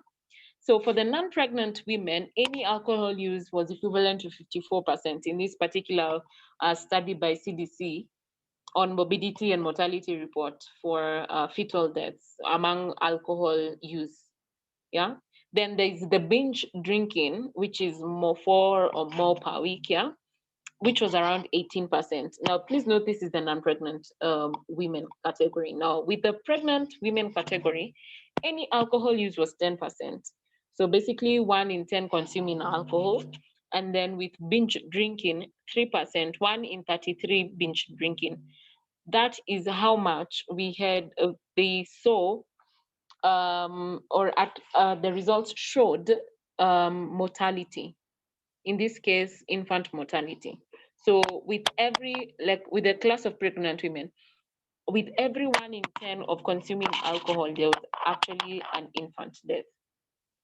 So for the non-pregnant women, any alcohol use was equivalent to 54% in this particular study by CDC on morbidity and mortality report for fetal deaths among alcohol use, yeah. Then there's the binge drinking, which is more 4 or more per week, yeah, which was around 18%. Now, please note this is the non-pregnant women category. Now, with the pregnant women category, any alcohol use was 10%. So basically, 1 in 10 consuming alcohol. And then with binge drinking, 3%, 1 in 33 binge drinking. That is how much we had, they saw or at the results showed mortality, in this case infant mortality. So with every, like with the class of pregnant women, with every 1 in 10 of consuming alcohol, there was actually an infant death.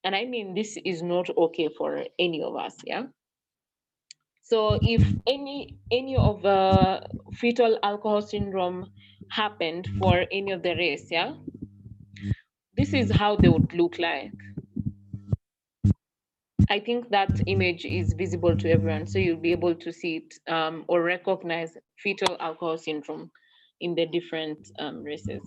And I mean, this is not okay for any of us, yeah. So if any of the fetal alcohol syndrome happened for any of the race, yeah, this is how they would look like. I think that image is visible to everyone, so you'll be able to see it or recognize fetal alcohol syndrome in the different races.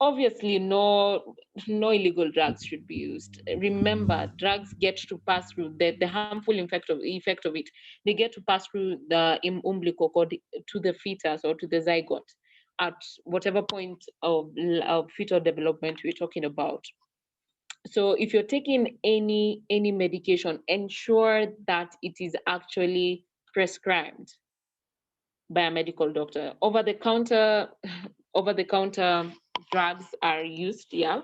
Obviously, no illegal drugs should be used. Remember, drugs get to pass through the harmful effect of it. They get to pass through the umbilical cord to the fetus or to the zygote at whatever point of fetal development we're talking about. So if you're taking any medication, ensure that it is actually prescribed by a medical doctor. Over the counter drugs are used, yeah,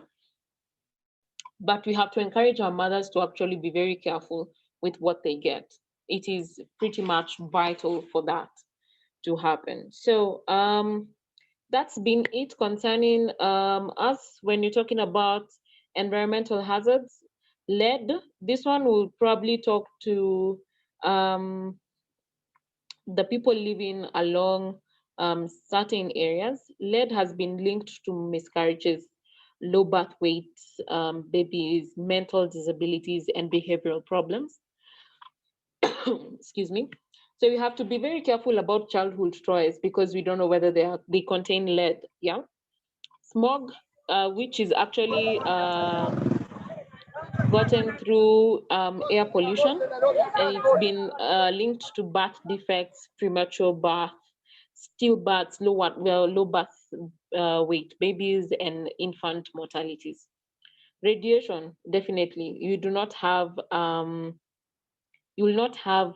but we have to encourage our mothers to actually be very careful with what they get. It is pretty much vital for that to happen. So that's been it concerning us when you're talking about environmental hazards. Lead, this one will probably talk to the people living along certain areas. Lead has been linked to miscarriages, low birth weights, babies, mental disabilities, and behavioral problems. Excuse me. So you have to be very careful about childhood toys because we don't know whether they contain lead. Yeah, smog, which is actually gotten through air pollution, and it's been linked to birth defects, premature birth, stillbirths, low birth weight babies, and infant mortalities. Radiation, definitely. You will not have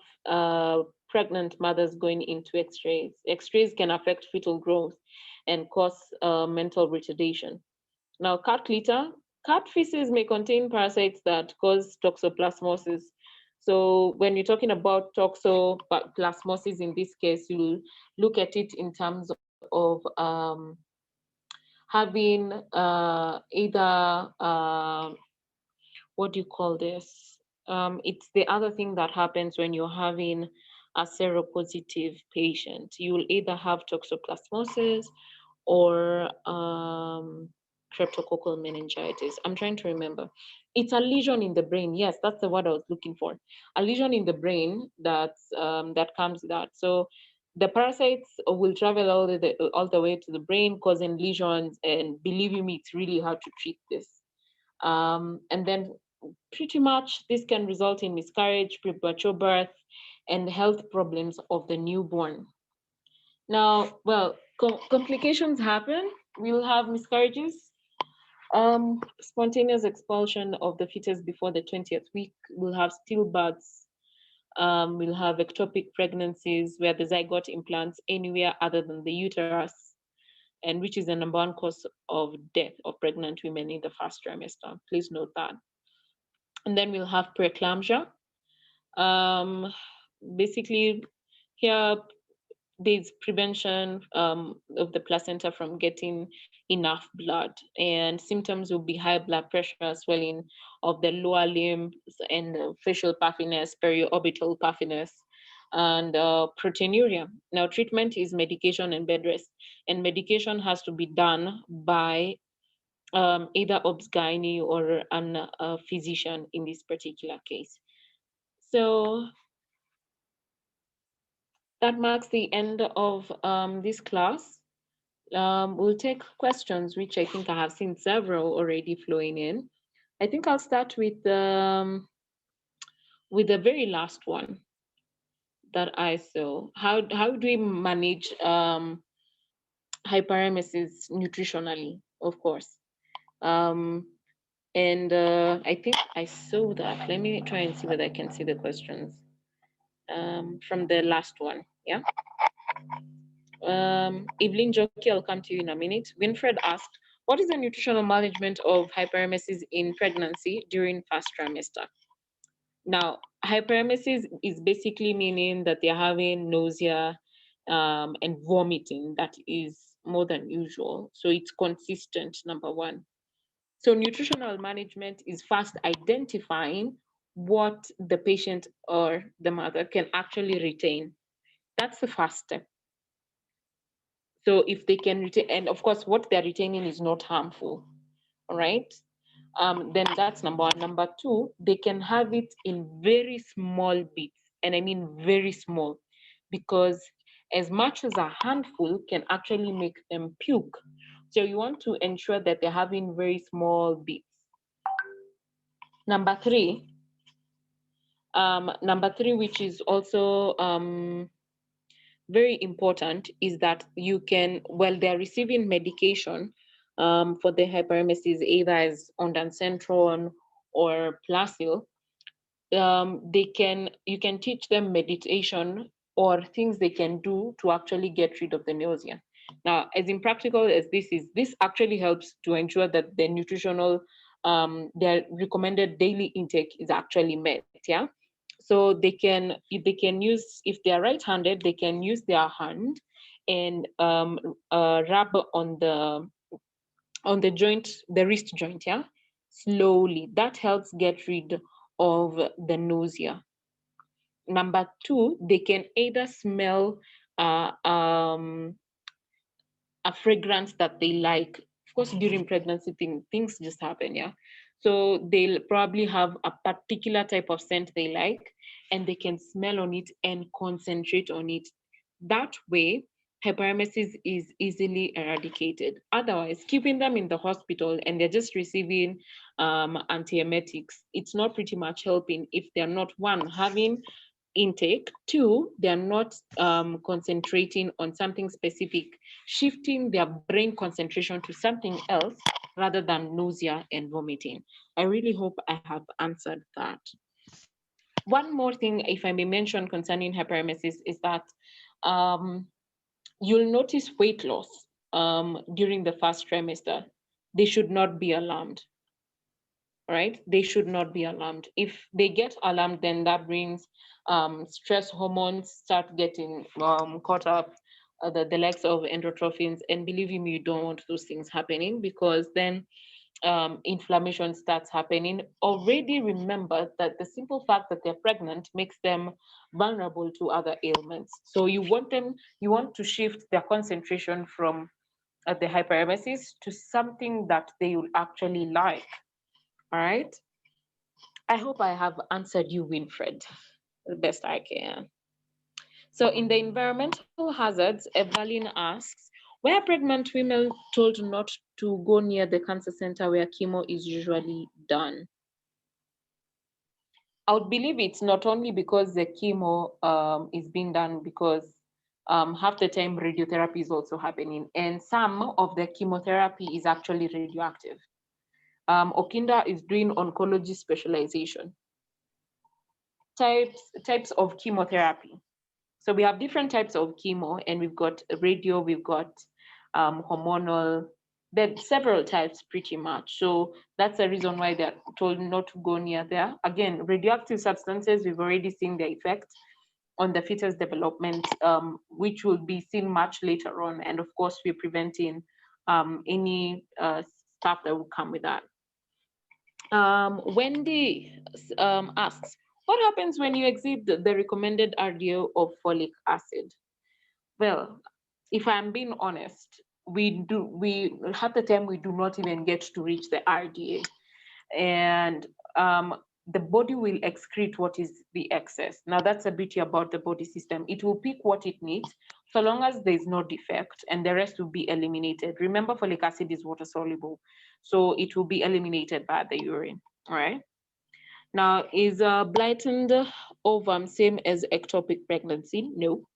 pregnant mothers going into X-rays. X-rays can affect fetal growth and cause mental retardation. Now, cat feces may contain parasites that cause toxoplasmosis. So when you're talking about toxoplasmosis in this case, you'll look at it in terms of having either what do you call this? It's the other thing that happens when you're having a seropositive patient. You will either have toxoplasmosis or cryptococcal meningitis. I'm trying to remember. It's a lesion in the brain. Yes, that's the word I was looking for. A lesion in the brain that comes with that. So the parasites will travel all the way to the brain, causing lesions. And believe you me, it's really hard to treat this. And then pretty much this can result in miscarriage, premature birth, and health problems of the newborn. Now, well, complications happen. We'll have miscarriages, spontaneous expulsion of the fetus before the 20th week. We'll have stillbirths. We'll have ectopic pregnancies where the zygote implants anywhere other than the uterus, and which is the number one cause of death of pregnant women in the first trimester. Please note that. And then we'll have preeclampsia. Um, Basically, here there's prevention of the placenta from getting enough blood, and symptoms will be high blood pressure, swelling of the lower limbs, and facial puffiness, periorbital puffiness, and proteinuria. Now, treatment is medication and bed rest, and medication has to be done by either obs-gynae or a physician in this particular case. So that marks the end of this class. We'll take questions, which I think I have seen several already flowing in. I think I'll start with the very last one that I saw. How do we manage hyperemesis nutritionally? Of course. Um, and I think I saw that. Let me try and see whether I can see the questions from the last one. Yeah. Evelyn Jockey, I'll come to you in a minute. Winfred asked, what is the nutritional management of hyperemesis in pregnancy during first trimester? Now, hyperemesis is basically meaning that they're having nausea and vomiting that is more than usual. So it's consistent, number one. So nutritional management is first identifying what the patient or the mother can actually retain. That's the first step. So if they can retain, and of course, what they're retaining is not harmful, all right? Then that's number one. Number two, they can have it in very small bits, and I mean very small, because as much as a handful can actually make them puke. So you want to ensure that they're having very small bits. Number three, which is also very important, is that you can, while they're receiving medication for the hyperemesis, either as ondansetron or Placil, you can teach them meditation or things they can do to actually get rid of the nausea. Now, as impractical as this is, this actually helps to ensure that the nutritional, their recommended daily intake is actually met. Yeah. So they can use, if they are right-handed, they can use their hand and rub on the joint, the wrist joint, yeah, slowly. That helps get rid of the nausea. Number two, they can either smell uh, um, a fragrance that they like. Of course, during pregnancy, things just happen, yeah. So they'll probably have a particular type of scent they like, and they can smell on it and concentrate on it. That way, hyperemesis is easily eradicated. Otherwise, keeping them in the hospital and they're just receiving antiemetics, it's not pretty much helping if they're not, one, having intake, two, they're not concentrating on something specific, shifting their brain concentration to something else rather than nausea and vomiting. I really hope I have answered that. One more thing, if I may mention, concerning hyperemesis is that um, you'll notice weight loss during the first trimester. They should not be alarmed, right? They should not be alarmed. If they get alarmed, then that brings stress hormones start getting caught up, the likes of endorphins. And believe me, you don't want those things happening, because then inflammation starts happening. Already remember that the simple fact that they're pregnant makes them vulnerable to other ailments. So you want to shift their concentration from the hyperemesis to something that they will actually like. All right. I hope I have answered you, Winfred, the best I can. So in the environmental hazards, Evelyn asks, why are pregnant women told not to go near the cancer center where chemo is usually done? I would believe it's not only because the chemo is being done, because half the time radiotherapy is also happening, and some of the chemotherapy is actually radioactive. Okinda is doing oncology specialization. Types of chemotherapy. So we have different types of chemo, and we've got radio, we've got hormonal. There are several types pretty much. So that's the reason why they're told not to go near there. Again, radioactive substances, we've already seen the effect on the fetus development, which will be seen much later on. And of course, we're preventing any stuff that will come with that. Wendy asks, what happens when you exceed the recommended RDO of folic acid? Well, if I'm being honest, we half the time we do not even get to reach the RDA, and the body will excrete what is the excess. Now that's the beauty about the body system. It will pick what it needs, so long as there's no defect, and the rest will be eliminated. Remember, folic acid is water soluble, so it will be eliminated by the urine. All right. Now, is blighted ovum same as ectopic pregnancy? No.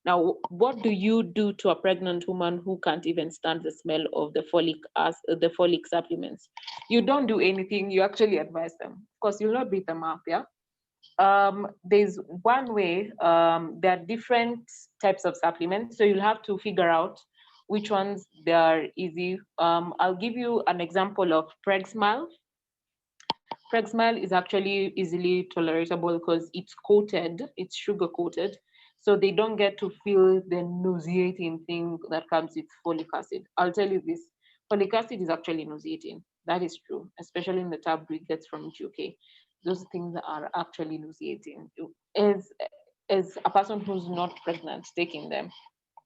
Now, what do you do to a pregnant woman who can't even stand the smell of the folic supplements? You don't do anything. You actually advise them. Of course, you'll not beat them up. Yeah. There's one way. There are different types of supplements, so you'll have to figure out which ones they are easy. I'll give you an example of PregSmile. PregSmile is actually easily tolerable because it's sugar coated, so they don't get to feel the nauseating thing that comes with folic acid. I'll tell you this, folic acid is actually nauseating. That is true, especially in the tab we get from UK. Those things are actually nauseating. As a person who's not pregnant taking them,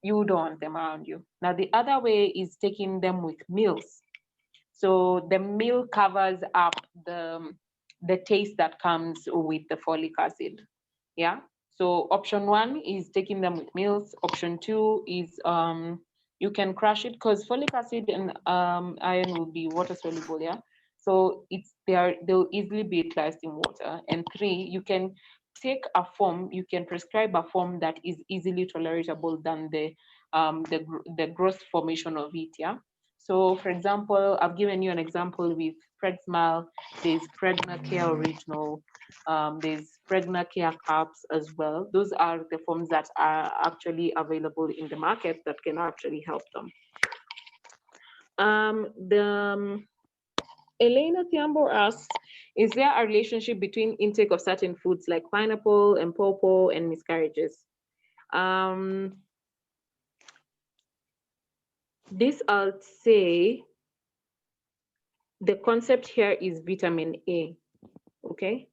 you don't want them around you. Now the other way is taking them with meals. So the meal covers up the taste that comes with the folic acid. Yeah. So option one is taking them with meals. Option two is you can crush it, because folic acid and iron will be water soluble. Yeah. So they'll easily be utilized in water. And three, you can take a form, you can prescribe a form that is easily tolerable than the gross formation of it. Yeah. So, for example, I've given you an example with PregSmile. There's PregnaCare Original. There's PregnaCare Caps as well. Those are the forms that are actually available in the market that can actually help them. Elena Thiambo asks, is there a relationship between intake of certain foods like pineapple and pawpaw and miscarriages? This I'll say the concept here is vitamin A, okay?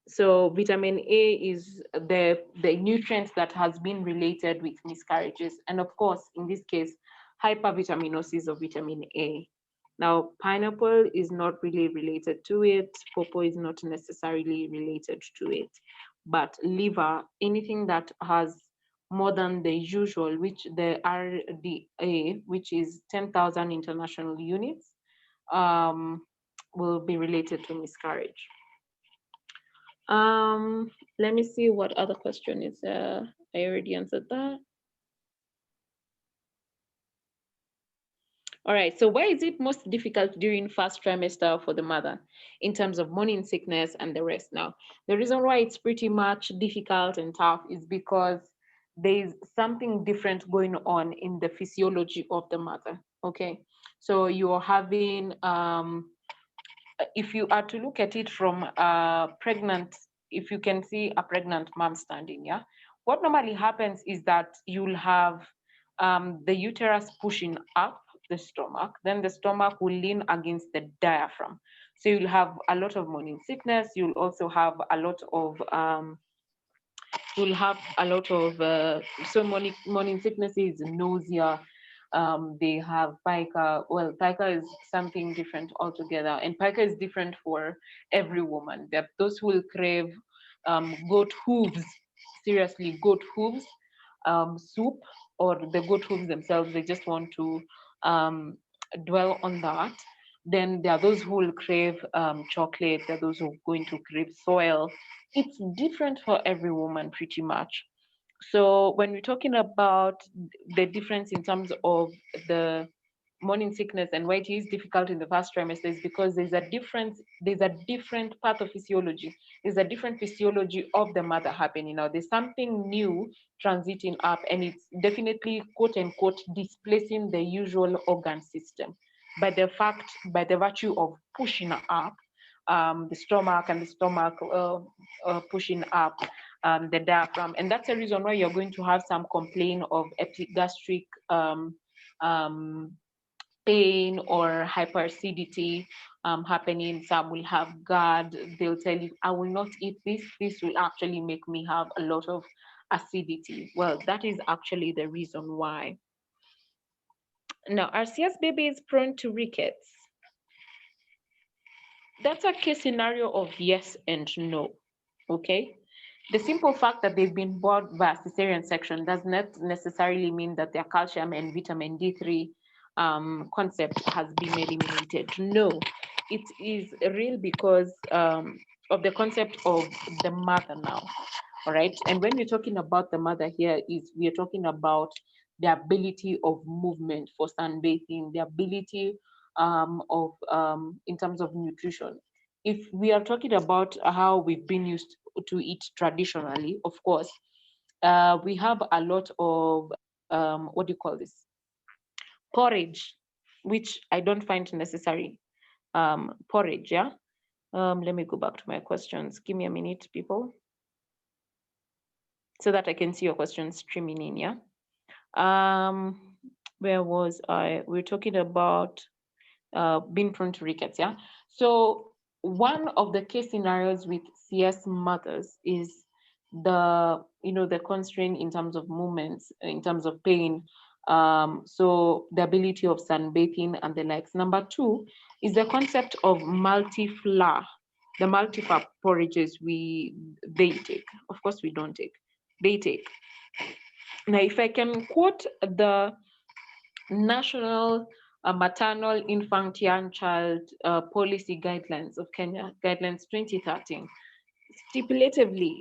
So vitamin A is the nutrient that has been related with miscarriages. And of course, in this case, hypervitaminosis of vitamin A. Now, pineapple is not really related to it. Pawpaw is not necessarily related to it. But liver, anything that has more than the usual, which the RDA, which is 10,000 international units, um, will be related to miscarriage. Let me see what other question is there. I already answered that. All right, so why is it most difficult during first trimester for the mother in terms of morning sickness and the rest? Now, the reason why it's pretty much difficult and tough is because there's something different going on in the physiology of the mother, okay? So you're having, if you are to look at it from a pregnant, if you can see a pregnant mom standing, yeah? What normally happens is that you'll have the uterus pushing up the stomach, then the stomach will lean against the diaphragm. So you'll have a lot of morning sickness. You'll also have a lot of so morning sicknesses, nausea. They have pica. Well, pica is something different altogether, and pica is different for every woman. There are those who will crave goat hooves, seriously, goat hooves soup, or the goat hooves themselves. They just want to um, dwell on that. Then there are those who will crave chocolate. There are those who are going to crave soil. It's different for every woman, pretty much. So when we're talking about the difference in terms of the morning sickness and why it is difficult in the first trimester is because there's a different pathophysiology. There's a different physiology of the mother happening now. There's something new transiting up, and it's definitely quote unquote displacing the usual organ system by the virtue of pushing up the stomach, and the stomach pushing up the diaphragm. And that's the reason why you're going to have some complaint of epigastric um, pain or hyperacidity happening. Some will have GERD. They'll tell you, I will not eat this. This will actually make me have a lot of acidity. Well, that is actually the reason why. Now, are CS babies prone to rickets? That's a case scenario of yes and no, okay? The simple fact that they've been born via cesarean section does not necessarily mean that their calcium and vitamin D3 concept has been eliminated. No, it is real because of the concept of the mother now, all right? And when we're talking about the mother here, is we're talking about the ability of movement for sunbathing, the ability of in terms of nutrition. If we are talking about how we've been used to eat traditionally, of course, we have a lot of what do you call this? Porridge, which I don't find necessary. Porridge, yeah. Let me go back to my questions. Give me a minute, people, so that I can see your questions streaming in. Yeah. Where was I? We're talking about being prone to rickets. Yeah. So one of the case scenarios with CS mothers is the constraint in terms of movements, in terms of pain. So the ability of sunbathing and the likes. Number two is the concept of multi-flour, the multi-flour porridges they take. Of course, we don't take. They take. Now, if I can quote the National Maternal, Infant, Young Child Policy Guidelines of Kenya, Guidelines 2013, stipulatively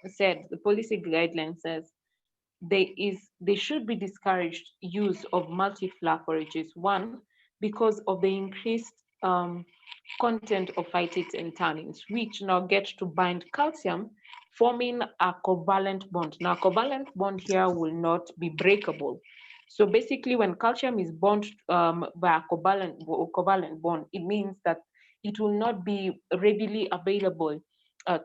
said, the policy guideline says they should be discouraged use of multi-flour forages. One, because of the increased content of phytates and tannins, which now get to bind calcium, forming a covalent bond. Now, covalent bond here will not be breakable. So basically, when calcium is bound by a covalent bond, it means that it will not be readily available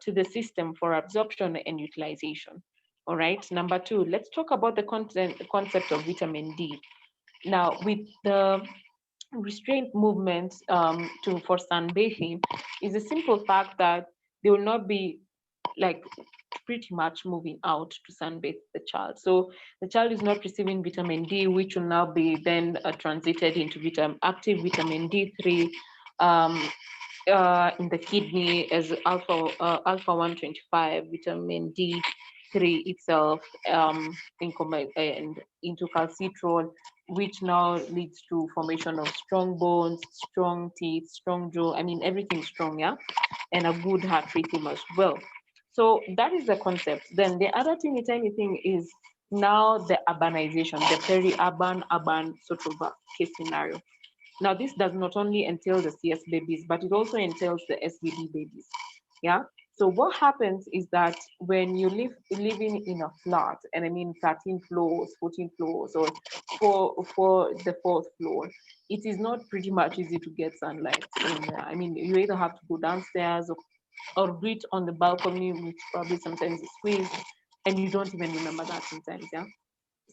to the system for absorption and utilization. All right. Number two, let's talk about the concept of vitamin D. Now, with the restraint movements for sunbathing, is a simple fact that they will not be like pretty much moving out to sunbathe the child. So the child is not receiving vitamin D, which will now be then transited into active vitamin D3 um, in the kidney as alpha 125, vitamin D3 itself, and into calcitriol, which now leads to formation of strong bones, strong teeth, strong jaw. I mean, everything strong, yeah, and a good heart rhythm as well. So that is the concept. Then the other teeny tiny thing is now the urbanization, the peri-urban, urban sort of a case scenario. Now, this does not only entail the CS babies, but it also entails the SBD babies. Yeah. So what happens is that when you living in a flat, and I mean 13 floors, 14 floors, or for the fourth floor, it is not pretty much easy to get sunlight. I mean, you either have to go downstairs or reach on the balcony, which probably sometimes is squeezed, and you don't even remember that sometimes. Yeah.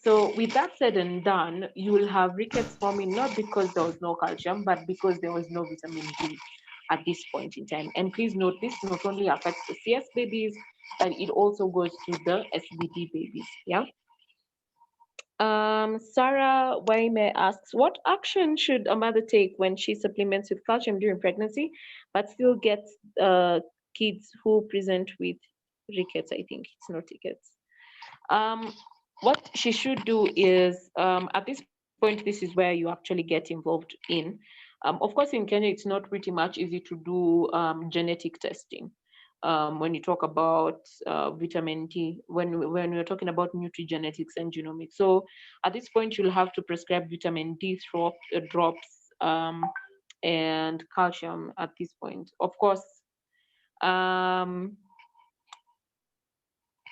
So with that said and done, you will have rickets forming not because there was no calcium, but because there was no vitamin D at this point in time. And please note, this not only affects the CS babies, but it also goes to the SBD babies. Yeah. Sarah Waime asks, what action should a mother take when she supplements with calcium during pregnancy, but still gets kids who present with rickets? I think it's not rickets. What she should do is, at this point, this is where you actually get involved in. Of course, in Kenya, it's not pretty much easy to do genetic testing. When you talk about vitamin D, when we're talking about nutrigenetics and genomics. So at this point, you'll have to prescribe vitamin D drops and calcium at this point. Of course, um,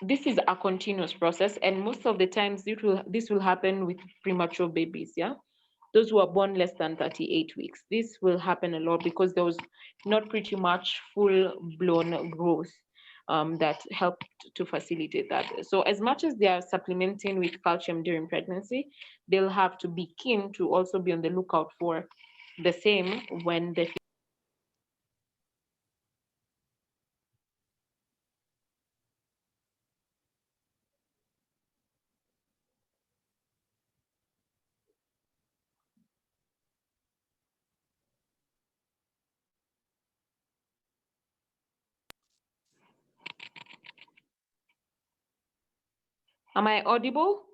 this is a continuous process, and most of the times this will happen with premature babies. Yeah, those who are born less than 38 weeks. This will happen a lot because there was not pretty much full blown growth that helped to facilitate that. So as much as they are supplementing with calcium during pregnancy, they'll have to be keen to also be on the lookout for the same when the Am I audible?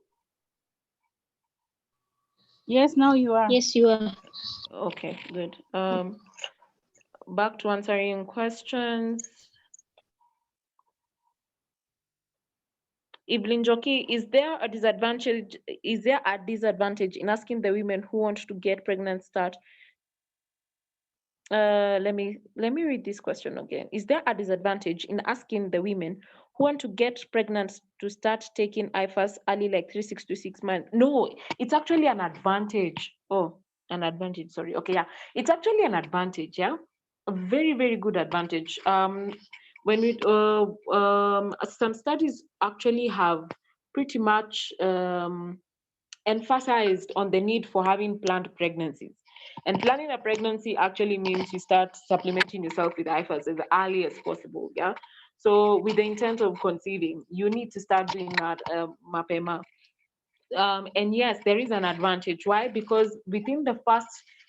Yes, now you are. Yes, you are. Okay, good. Back to answering questions. Evelyn Joki, is there a disadvantage in asking the women who want to get pregnant start? Let me read this question again. Is there a disadvantage in asking the women who want to get pregnant to start taking IFAS early, like 3 to 6 months? No, it's actually an advantage. Oh, an advantage. Sorry. Okay, yeah, it's actually an advantage. Yeah, a very, very good advantage. When we some studies actually have pretty much emphasized on the need for having planned pregnancies. And planning a pregnancy actually means you start supplementing yourself with IFAS as early as possible. Yeah. So with the intent of conceiving, you need to start doing that mapema. And yes, there is an advantage. Why? Because within the first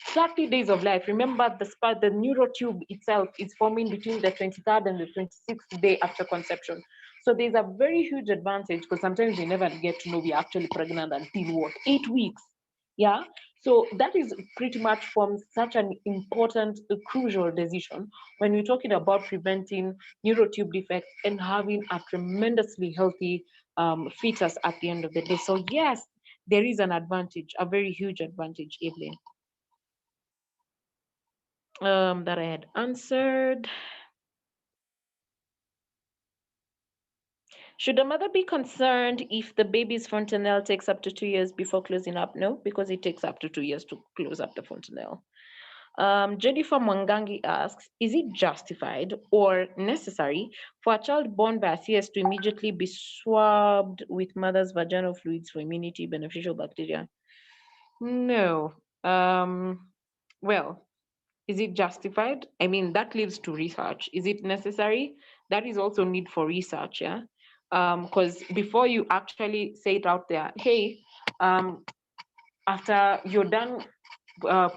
30 days of life, remember the neurotube itself is forming between the 23rd and the 26th day after conception. So there's a very huge advantage because sometimes we never get to know we're actually pregnant until what, 8 weeks. Yeah. So that is pretty much forms such an important, crucial decision when we're talking about preventing neurotube defects and having a tremendously healthy fetus at the end of the day. So yes, there is an advantage, a very huge advantage, Evelyn, that I had answered. Should a mother be concerned if the baby's fontanelle takes up to 2 years before closing up? No, because it takes up to 2 years to close up the fontanelle. Jennifer Mwangangi asks, is it justified or necessary for a child born by a CS to immediately be swabbed with mother's vaginal fluids for immunity beneficial bacteria? No. Well, is it justified? I mean, that leads to research. Is it necessary? That is also need for research, yeah? because before you actually say it out there, hey, after you're done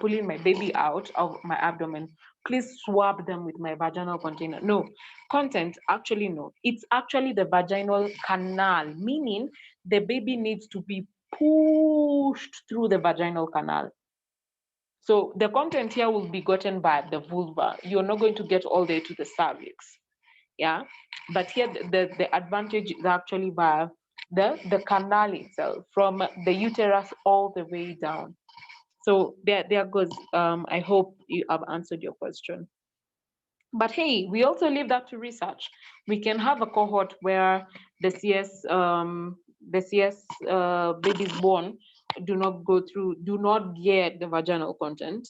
pulling my baby out of my abdomen, please swab them with my vaginal container. No, content, actually no. It's actually the vaginal canal, meaning the baby needs to be pushed through the vaginal canal. So the content here will be gotten by the vulva. You're not going to get all the way to the cervix. Yeah, but here the advantage is actually by the canal itself, from the uterus all the way down. So there goes. I hope you have answered your question. But hey, we also leave that to research. We can have a cohort where the CS babies born do not get the vaginal content,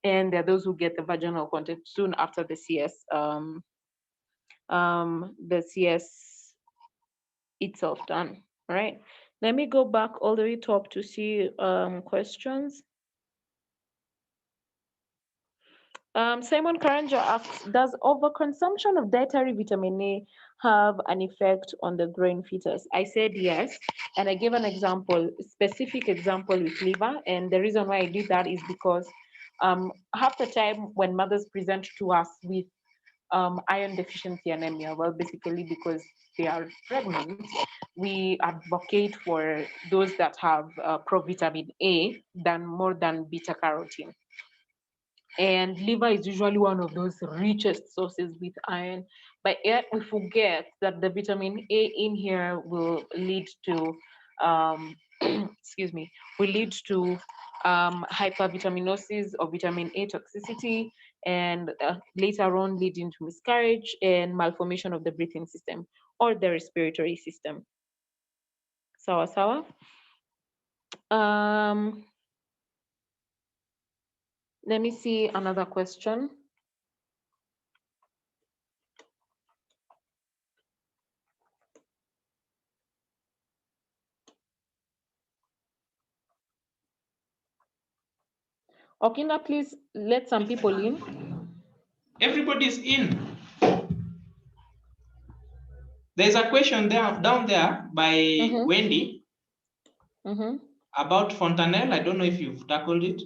and there are those who get the vaginal content soon after the CS itself done. All right. Let me go back all the way top to see questions. Simon Karanja asks, does overconsumption of dietary vitamin A have an effect on the growing fetus? I said yes, and I gave an example, specific example with liver, and the reason why I did that is because half the time when mothers present to us with iron deficiency anemia, well, basically because they are pregnant, we advocate for those that have provitamin A more than beta carotene. And liver is usually one of those richest sources with iron, but yet we forget that the vitamin A in here will lead to excuse me, will lead to hypervitaminosis or vitamin A toxicity, and later on leading to miscarriage and malformation of the breathing system or the respiratory system. Sawa sawa. Let me see another question. Okinda, please let some people in. Everybody's in. There's a question down there by Wendy about fontanelle. I don't know if you've tackled it.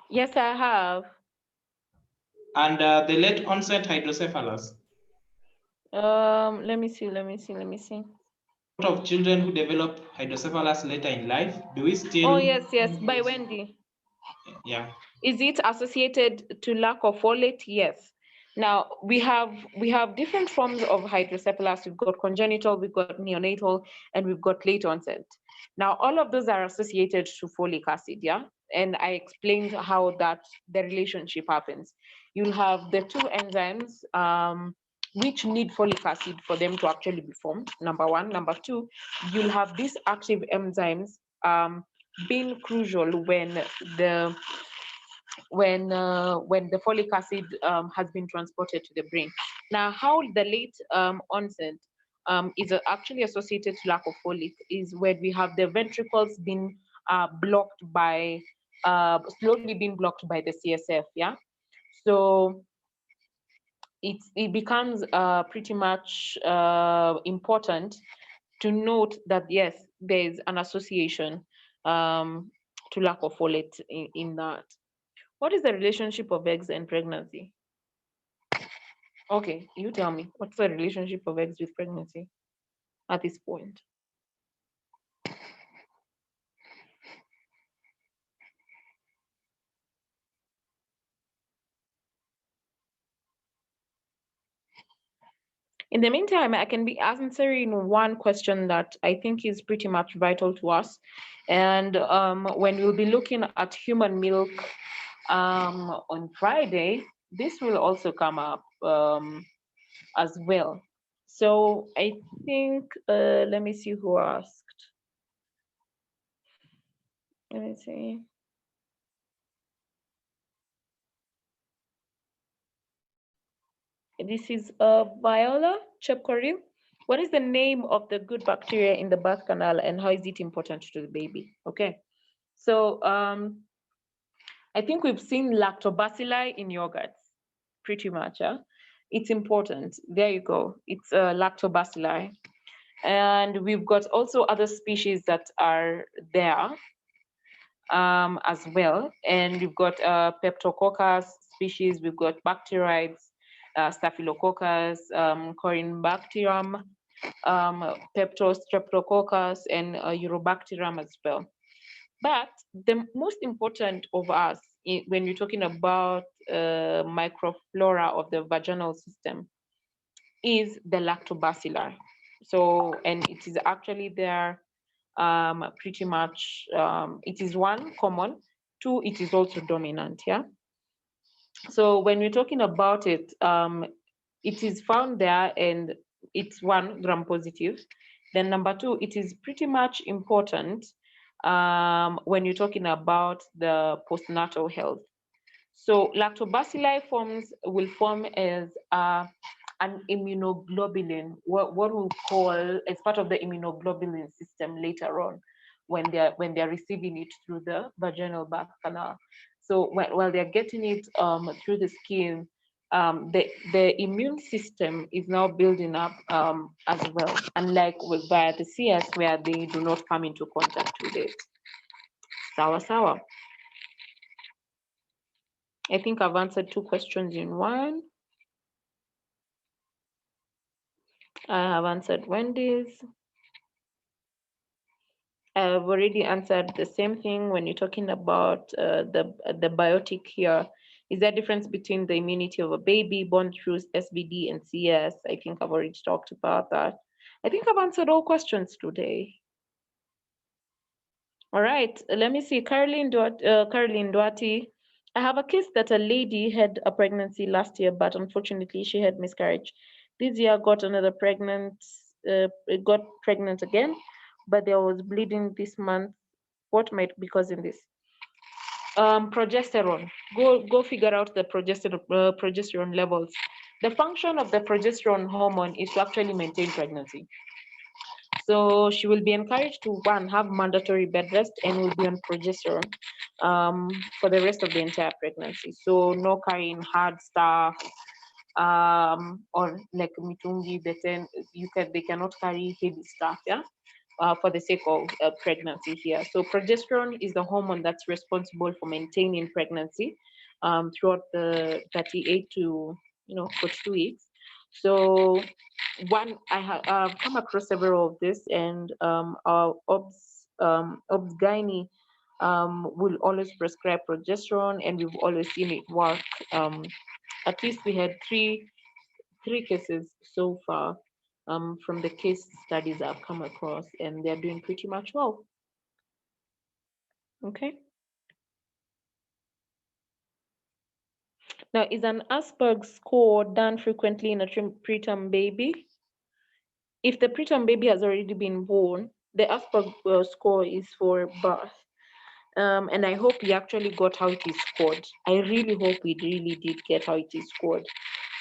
Yes, I have. And the late onset hydrocephalus. Let me see. A lot of children who develop hydrocephalus later in life, do we still? Oh, yes, by Wendy. Yeah. Is it associated to lack of folate? Yes. Now we have different forms of hydrocephalus. We've got congenital, we've got neonatal, and we've got late onset. Now all of those are associated to folic acid, yeah. And I explained how the relationship happens. You'll have the two enzymes which need folic acid for them to actually be formed. Number one. Number two, you'll have these active enzymes being crucial when the folic acid has been transported to the brain. Now, how the late onset is actually associated to lack of folic is when we have the ventricles being blocked by, slowly being blocked by the CSF, yeah? So it becomes pretty much important to note that, yes, there's an association to lack of folate in that. What is the relationship of eggs and pregnancy? Okay, you tell me. What's the relationship of eggs with pregnancy at this point? In the meantime, I can be answering one question that I think is pretty much vital to us. And when we'll be looking at human milk on Friday, this will also come up as well. So I think, let me see who asked. Let me see. This is Viola Chepkorir. What is the name of the good bacteria in the birth canal and how is it important to the baby? Okay, so I think we've seen lactobacilli in yogurts, pretty much. It's important. There you go. It's lactobacilli. And we've got also other species that are there as well. And we've got Peptococcus species, we've got bacteriides, Staphylococcus, Corynebacterium, Streptococcus, and Urobacterium as well. But the most important of us when you're talking about microflora of the vaginal system is the lactobacilli. So, and it is actually there pretty much, it is one, common, two, it is also dominant, yeah? So when we're talking about it, it is found there and it's one, gram positive. Then number two, it is pretty much important when you're talking about the postnatal health. So lactobacilli will form as an immunoglobulin, what we'll call as part of the immunoglobulin system later on when they're receiving it through the vaginal birth canal. So while they're getting it through the skin, the immune system is now building up as well, unlike via the CS where they do not come into contact with it. Sawa sawa. I think I've answered 2 questions in one. I have answered Wendy's. I've already answered the same thing when you're talking about the biotic here. Is there a difference between the immunity of a baby born through SVD and CS? I think I've already talked about that. I think I've answered all questions today. All right, let me see. Caroline Duarte. I have a case that a lady had a pregnancy last year, but unfortunately she had miscarriage. This year got pregnant again, but there was bleeding this month. What might be causing this? Progesterone. Go figure out the progesterone levels. The function of the progesterone hormone is to actually maintain pregnancy. So she will be encouraged to one, have mandatory bed rest and will be on progesterone for the rest of the entire pregnancy. So no carrying hard stuff or like mitungi, they cannot carry heavy stuff, yeah, for the sake of pregnancy here. So progesterone is the hormone that's responsible for maintaining pregnancy throughout the 38 to 42 weeks. So one, I have come across several of this, and our obs gynae will always prescribe progesterone, and we've always seen it work. At least we had three cases so far from the case studies I've come across, and they're doing pretty much well. Okay. Now, is an Asperger's score done frequently in a preterm baby? If the preterm baby has already been born, the Asperger's score is for birth. And I hope we actually got how it is scored. I really hope we really did get how it is scored.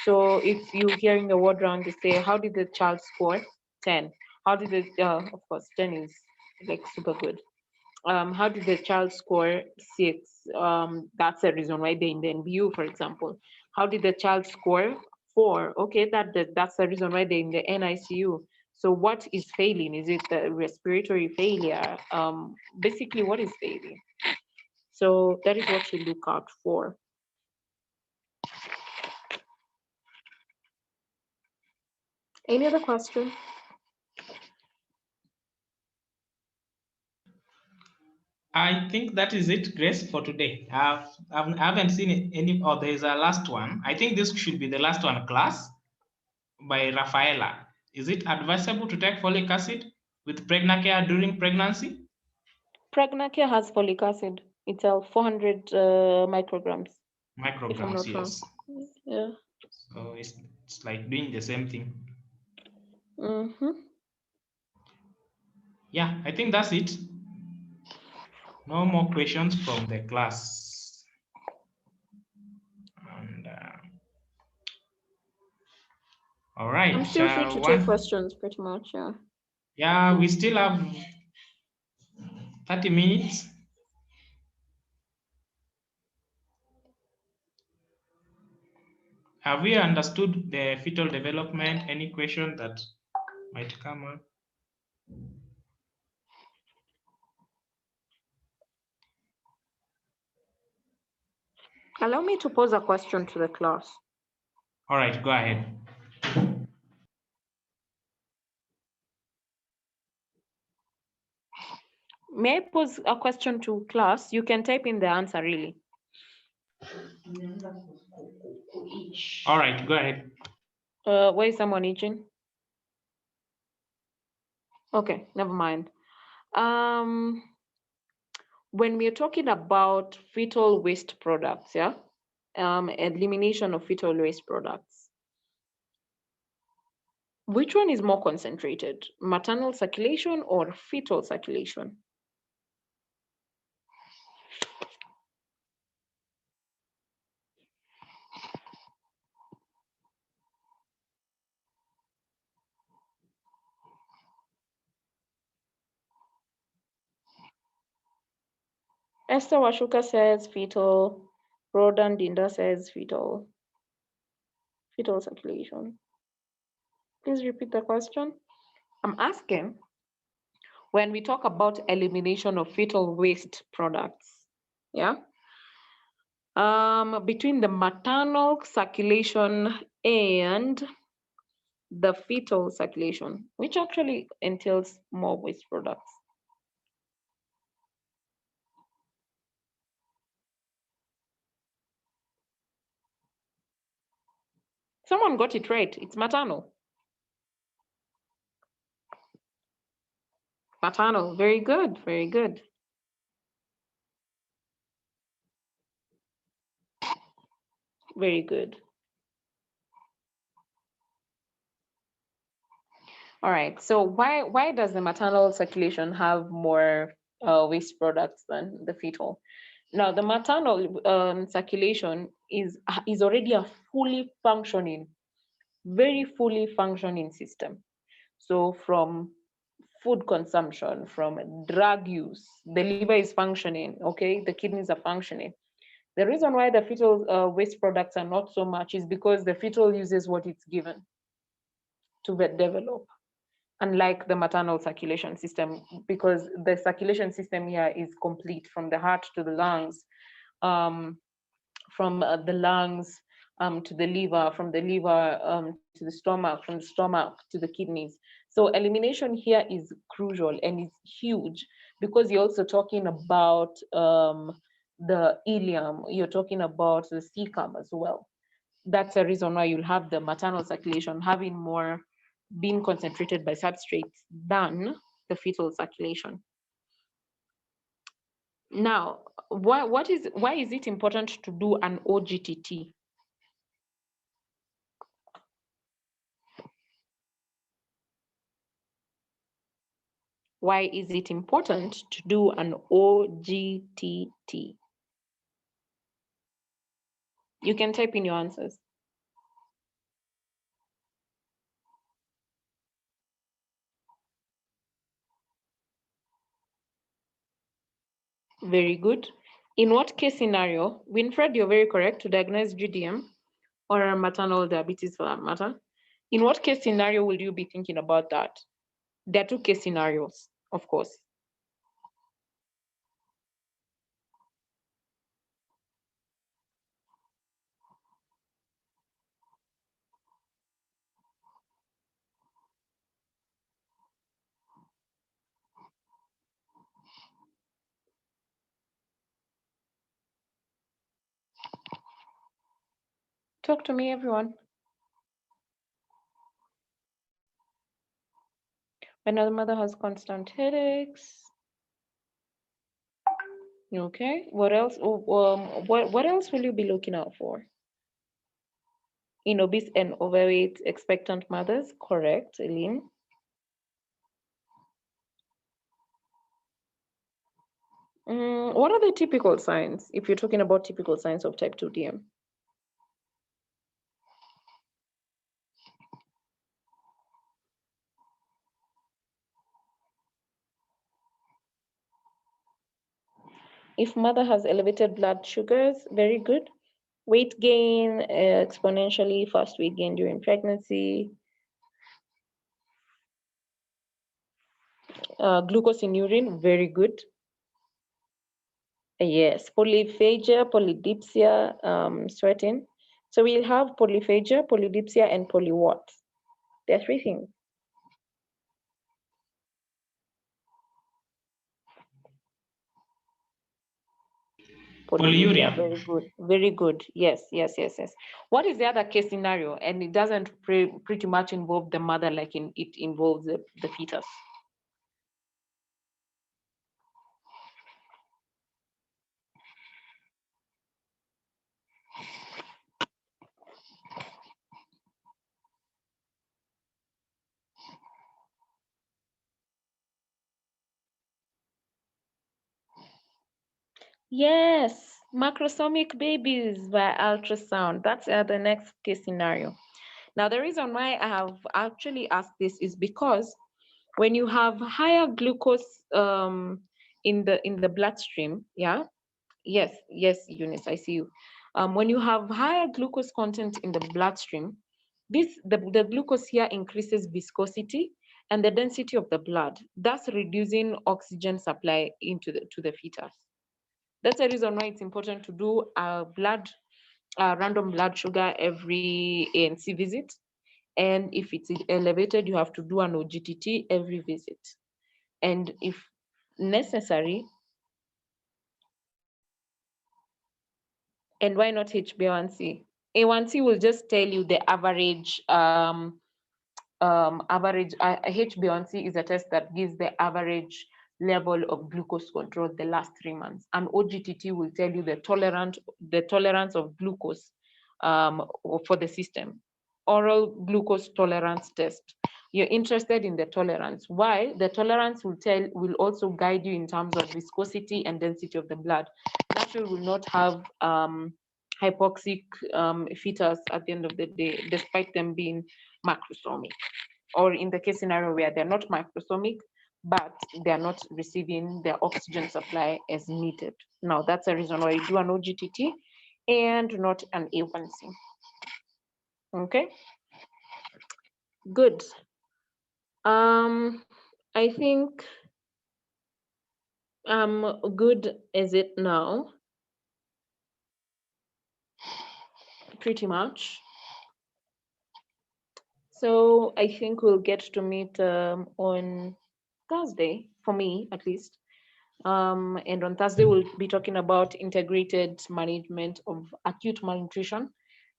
So if you're hearing a word round to say, how did the child score? 10. How did the, of course, 10 is like super good. How did the child score? 6? That's a reason why they're in the NBU, for example. How did the child score? 4. Okay, that's the reason why they're in the NICU. So what is failing? Is it the respiratory failure? Basically, what is failing? So that is what you look out for. Any other question? I think that is it, Grace, for today. I haven't seen any. Oh, there is a last one. I think this should be the last one, class, by Rafaela. Is it advisable to take folic acid with Pregnacare during pregnancy? Pregnacare has folic acid. It's 400 micrograms. If I'm Micrograms, not wrong. yes. Yeah. So it's like doing the same thing. Yeah, I think that's it. No more questions from the class. And all right. I'm still free to take questions, pretty much. Yeah. Yeah, we still have 30 minutes. Have we understood the fetal development? Any question that might come up? Allow me to pose a question to the class. All right, go ahead. May I pose a question to class? You can type in the answer really. All right, go ahead. Why is someone itching? Okay, never mind. When we are talking about fetal waste products, yeah, elimination of fetal waste products, which one is more concentrated, maternal circulation or fetal circulation? Esther Washuka says fetal. Rodan Dinda says fetal. Fetal circulation. Please repeat the question. I'm asking, when we talk about elimination of fetal waste products, yeah, between the maternal circulation and the fetal circulation, which actually entails more waste products. Someone got it right. It's maternal. Maternal. Very good. Very good. Very good. All right. So why does the maternal circulation have more waste products than the fetal? Now, the maternal circulation is already a fully functioning, very fully functioning system. So from food consumption, from drug use, the liver is functioning, okay, the kidneys are functioning. The reason why the fetal waste products are not so much is because the fetal uses what it's given to develop, unlike the maternal circulation system, because the circulation system here is complete from the heart to the lungs, from the lungs to the liver, from the liver to the stomach, from the stomach to the kidneys. So elimination here is crucial and it's huge, because you're also talking about the ileum, you're talking about the cecum as well. That's the reason why you'll have the maternal circulation having more, being concentrated by substrates than the fetal circulation. Now, why is it important to do an OGTT? Why is it important to do an OGTT? You can type in your answers. Very good. In what case scenario, Winfred, you're very correct, to diagnose GDM or maternal diabetes for that matter. In what case scenario will you be thinking about that? There are two case scenarios, of course. Talk to me, everyone. When the mother has constant headaches. Okay, what else? What else will you be looking out for? In obese and overweight expectant mothers, correct, Eileen? What are the typical signs, if you're talking about typical signs of type 2 DM? If mother has elevated blood sugars, very good. Weight gain, exponentially fast weight gain during pregnancy. Glucose in urine, very good. Yes, polyphagia, polydipsia, sweating. So we'll have polyphagia, polydipsia, and poly what? There are three things. Polyuria. Polyuria, very good, very good. Yes, yes, yes, yes. What is the other case scenario? And it doesn't pretty much involve the mother like it involves the fetus. Yes, macrosomic babies by ultrasound. That's the next case scenario. Now, the reason why I have actually asked this is because when you have higher glucose in the bloodstream, yeah, yes, Eunice, I see you. When you have higher glucose content in the bloodstream, the glucose here increases viscosity and the density of the blood, thus reducing oxygen supply to the fetus. That's the reason why it's important to do a random blood sugar every ANC visit. And if it's elevated, you have to do an OGTT every visit. And if necessary, and why not HbA1c? A1C will just tell you the average HbA1c is a test that gives the average level of glucose control the last 3 months. And OGTT will tell you the tolerance of glucose for the system. Oral glucose tolerance test. You're interested in the tolerance. Why? The tolerance will also guide you in terms of viscosity and density of the blood. Natural will not have hypoxic fetus at the end of the day, despite them being macrosomic, or in the case scenario where they're not macrosomic, but they're not receiving their oxygen supply as needed. Now, that's the reason why you do an OGTT and not an A1C. Okay, good. I think good as it now, pretty much. So I think we'll get to meet on Thursday, for me at least. And on Thursday, we'll be talking about integrated management of acute malnutrition.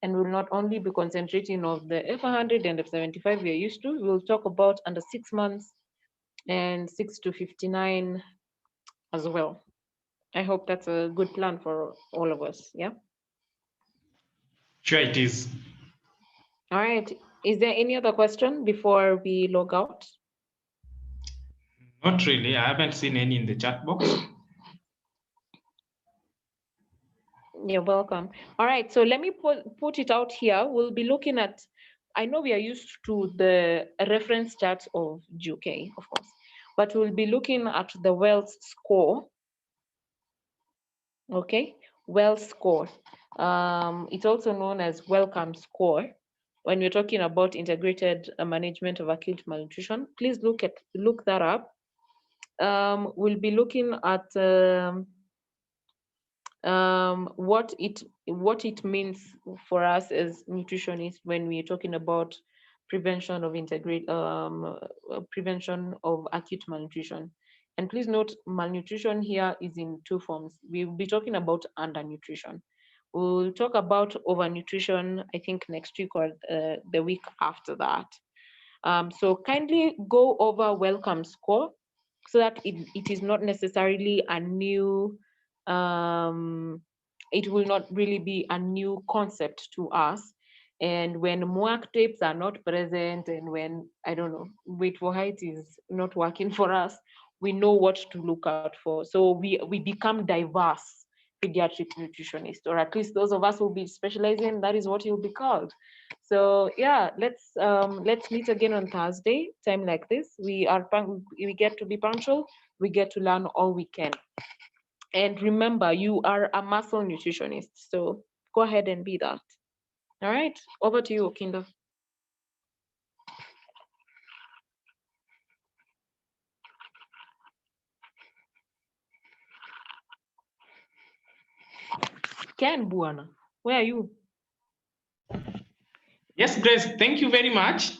And we'll not only be concentrating on the F100 and F75 we are used to, we'll talk about under 6 months and 6 to 59 as well. I hope that's a good plan for all of us. Yeah. Sure, it is. All right. Is there any other question before we log out? Not really. I haven't seen any in the chat box. You're welcome. All right, so let me put it out here. We'll be looking at, I know we are used to the reference charts of GUK, of course, but we'll be looking at the Wells score. Okay, Wells score. It's also known as Welcome score. When we're talking about integrated management of acute malnutrition, please look that up. We'll be looking at what it means for us as nutritionists when we're talking about prevention of acute malnutrition. And please note, malnutrition here is in two forms. We'll be talking about undernutrition. We'll talk about overnutrition, I think next week or the week after that. So kindly go over welcome score so that it is not necessarily a new it will not really be a new concept to us. And when MOAC tapes are not present, and when, I don't know, weight for height is not working for us, we know what to look out for. So we become diverse pediatric nutritionists, or at least those of us who will be specializing, that is what you'll be called. So yeah, let's meet again on Thursday, time like this. We get to be punctual, we get to learn all we can. And remember, you are a muscle nutritionist, so go ahead and be that. All right, over to you, Okindo. Ken Buana, where are you? Yes, Grace, thank you very much.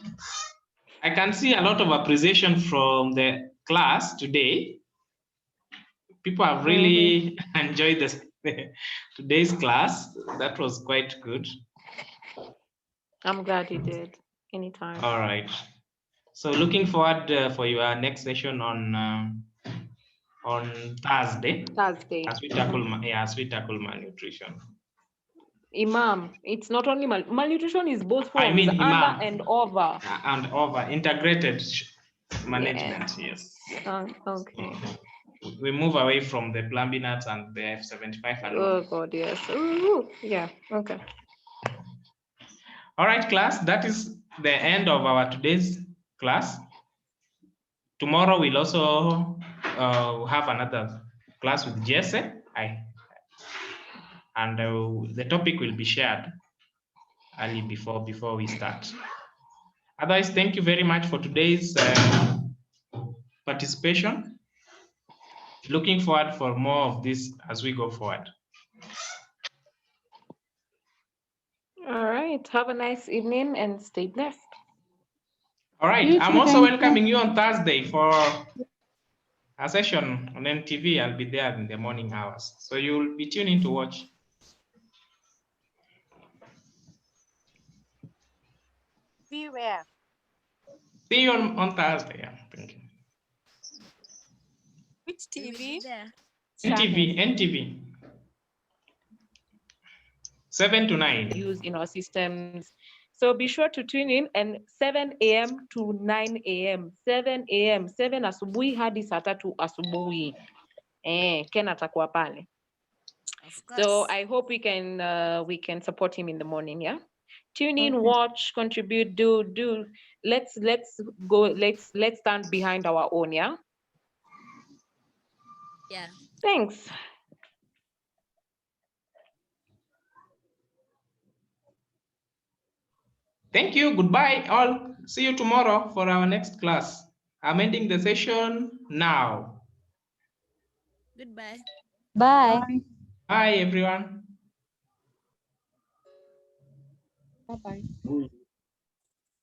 I can see a lot of appreciation from the class today. People have really enjoyed this today's class. That was quite good. I'm glad you did. Anytime. All right. So looking forward for your next session on Thursday Thursday. as we tackle as we tackle malnutrition. Imam, it's not only malnutrition is both I forms, mean, under Imam and over. and over integrated management. Yes. Okay. We move away from the plumbinats and the F75 Oh alone. God, yes. Ooh, yeah. Okay. All right, class. That is the end of our today's class. Tomorrow we'll also have another class with Jesse. And the topic will be shared early before we start. Otherwise, thank you very much for today's participation. Looking forward for more of this as we go forward. All right. Have a nice evening and stay blessed. All right. You I'm too, also thank you. welcoming you on Thursday for a session on MTV. I'll be there in the morning hours. So you'll be tuning to watch. Beware. See you on Thursday. Yeah, thank you. Which TV? NTV. 7 to 9. Use in our systems. So be sure to tune in and 7 a.m. to 9 a.m. 7 a.m. 7 asubuhi hadi saa 3 asubuhi. Ken atakuwa pale. Of course. So I hope we can support him in the morning, yeah? Tune in, watch, contribute, do. Let's go, let's stand behind our own, yeah? Yeah. Thanks. Thank you. Goodbye, all. See you tomorrow for our next class. I'm ending the session now. Goodbye. Bye. Bye, everyone. Bye-bye.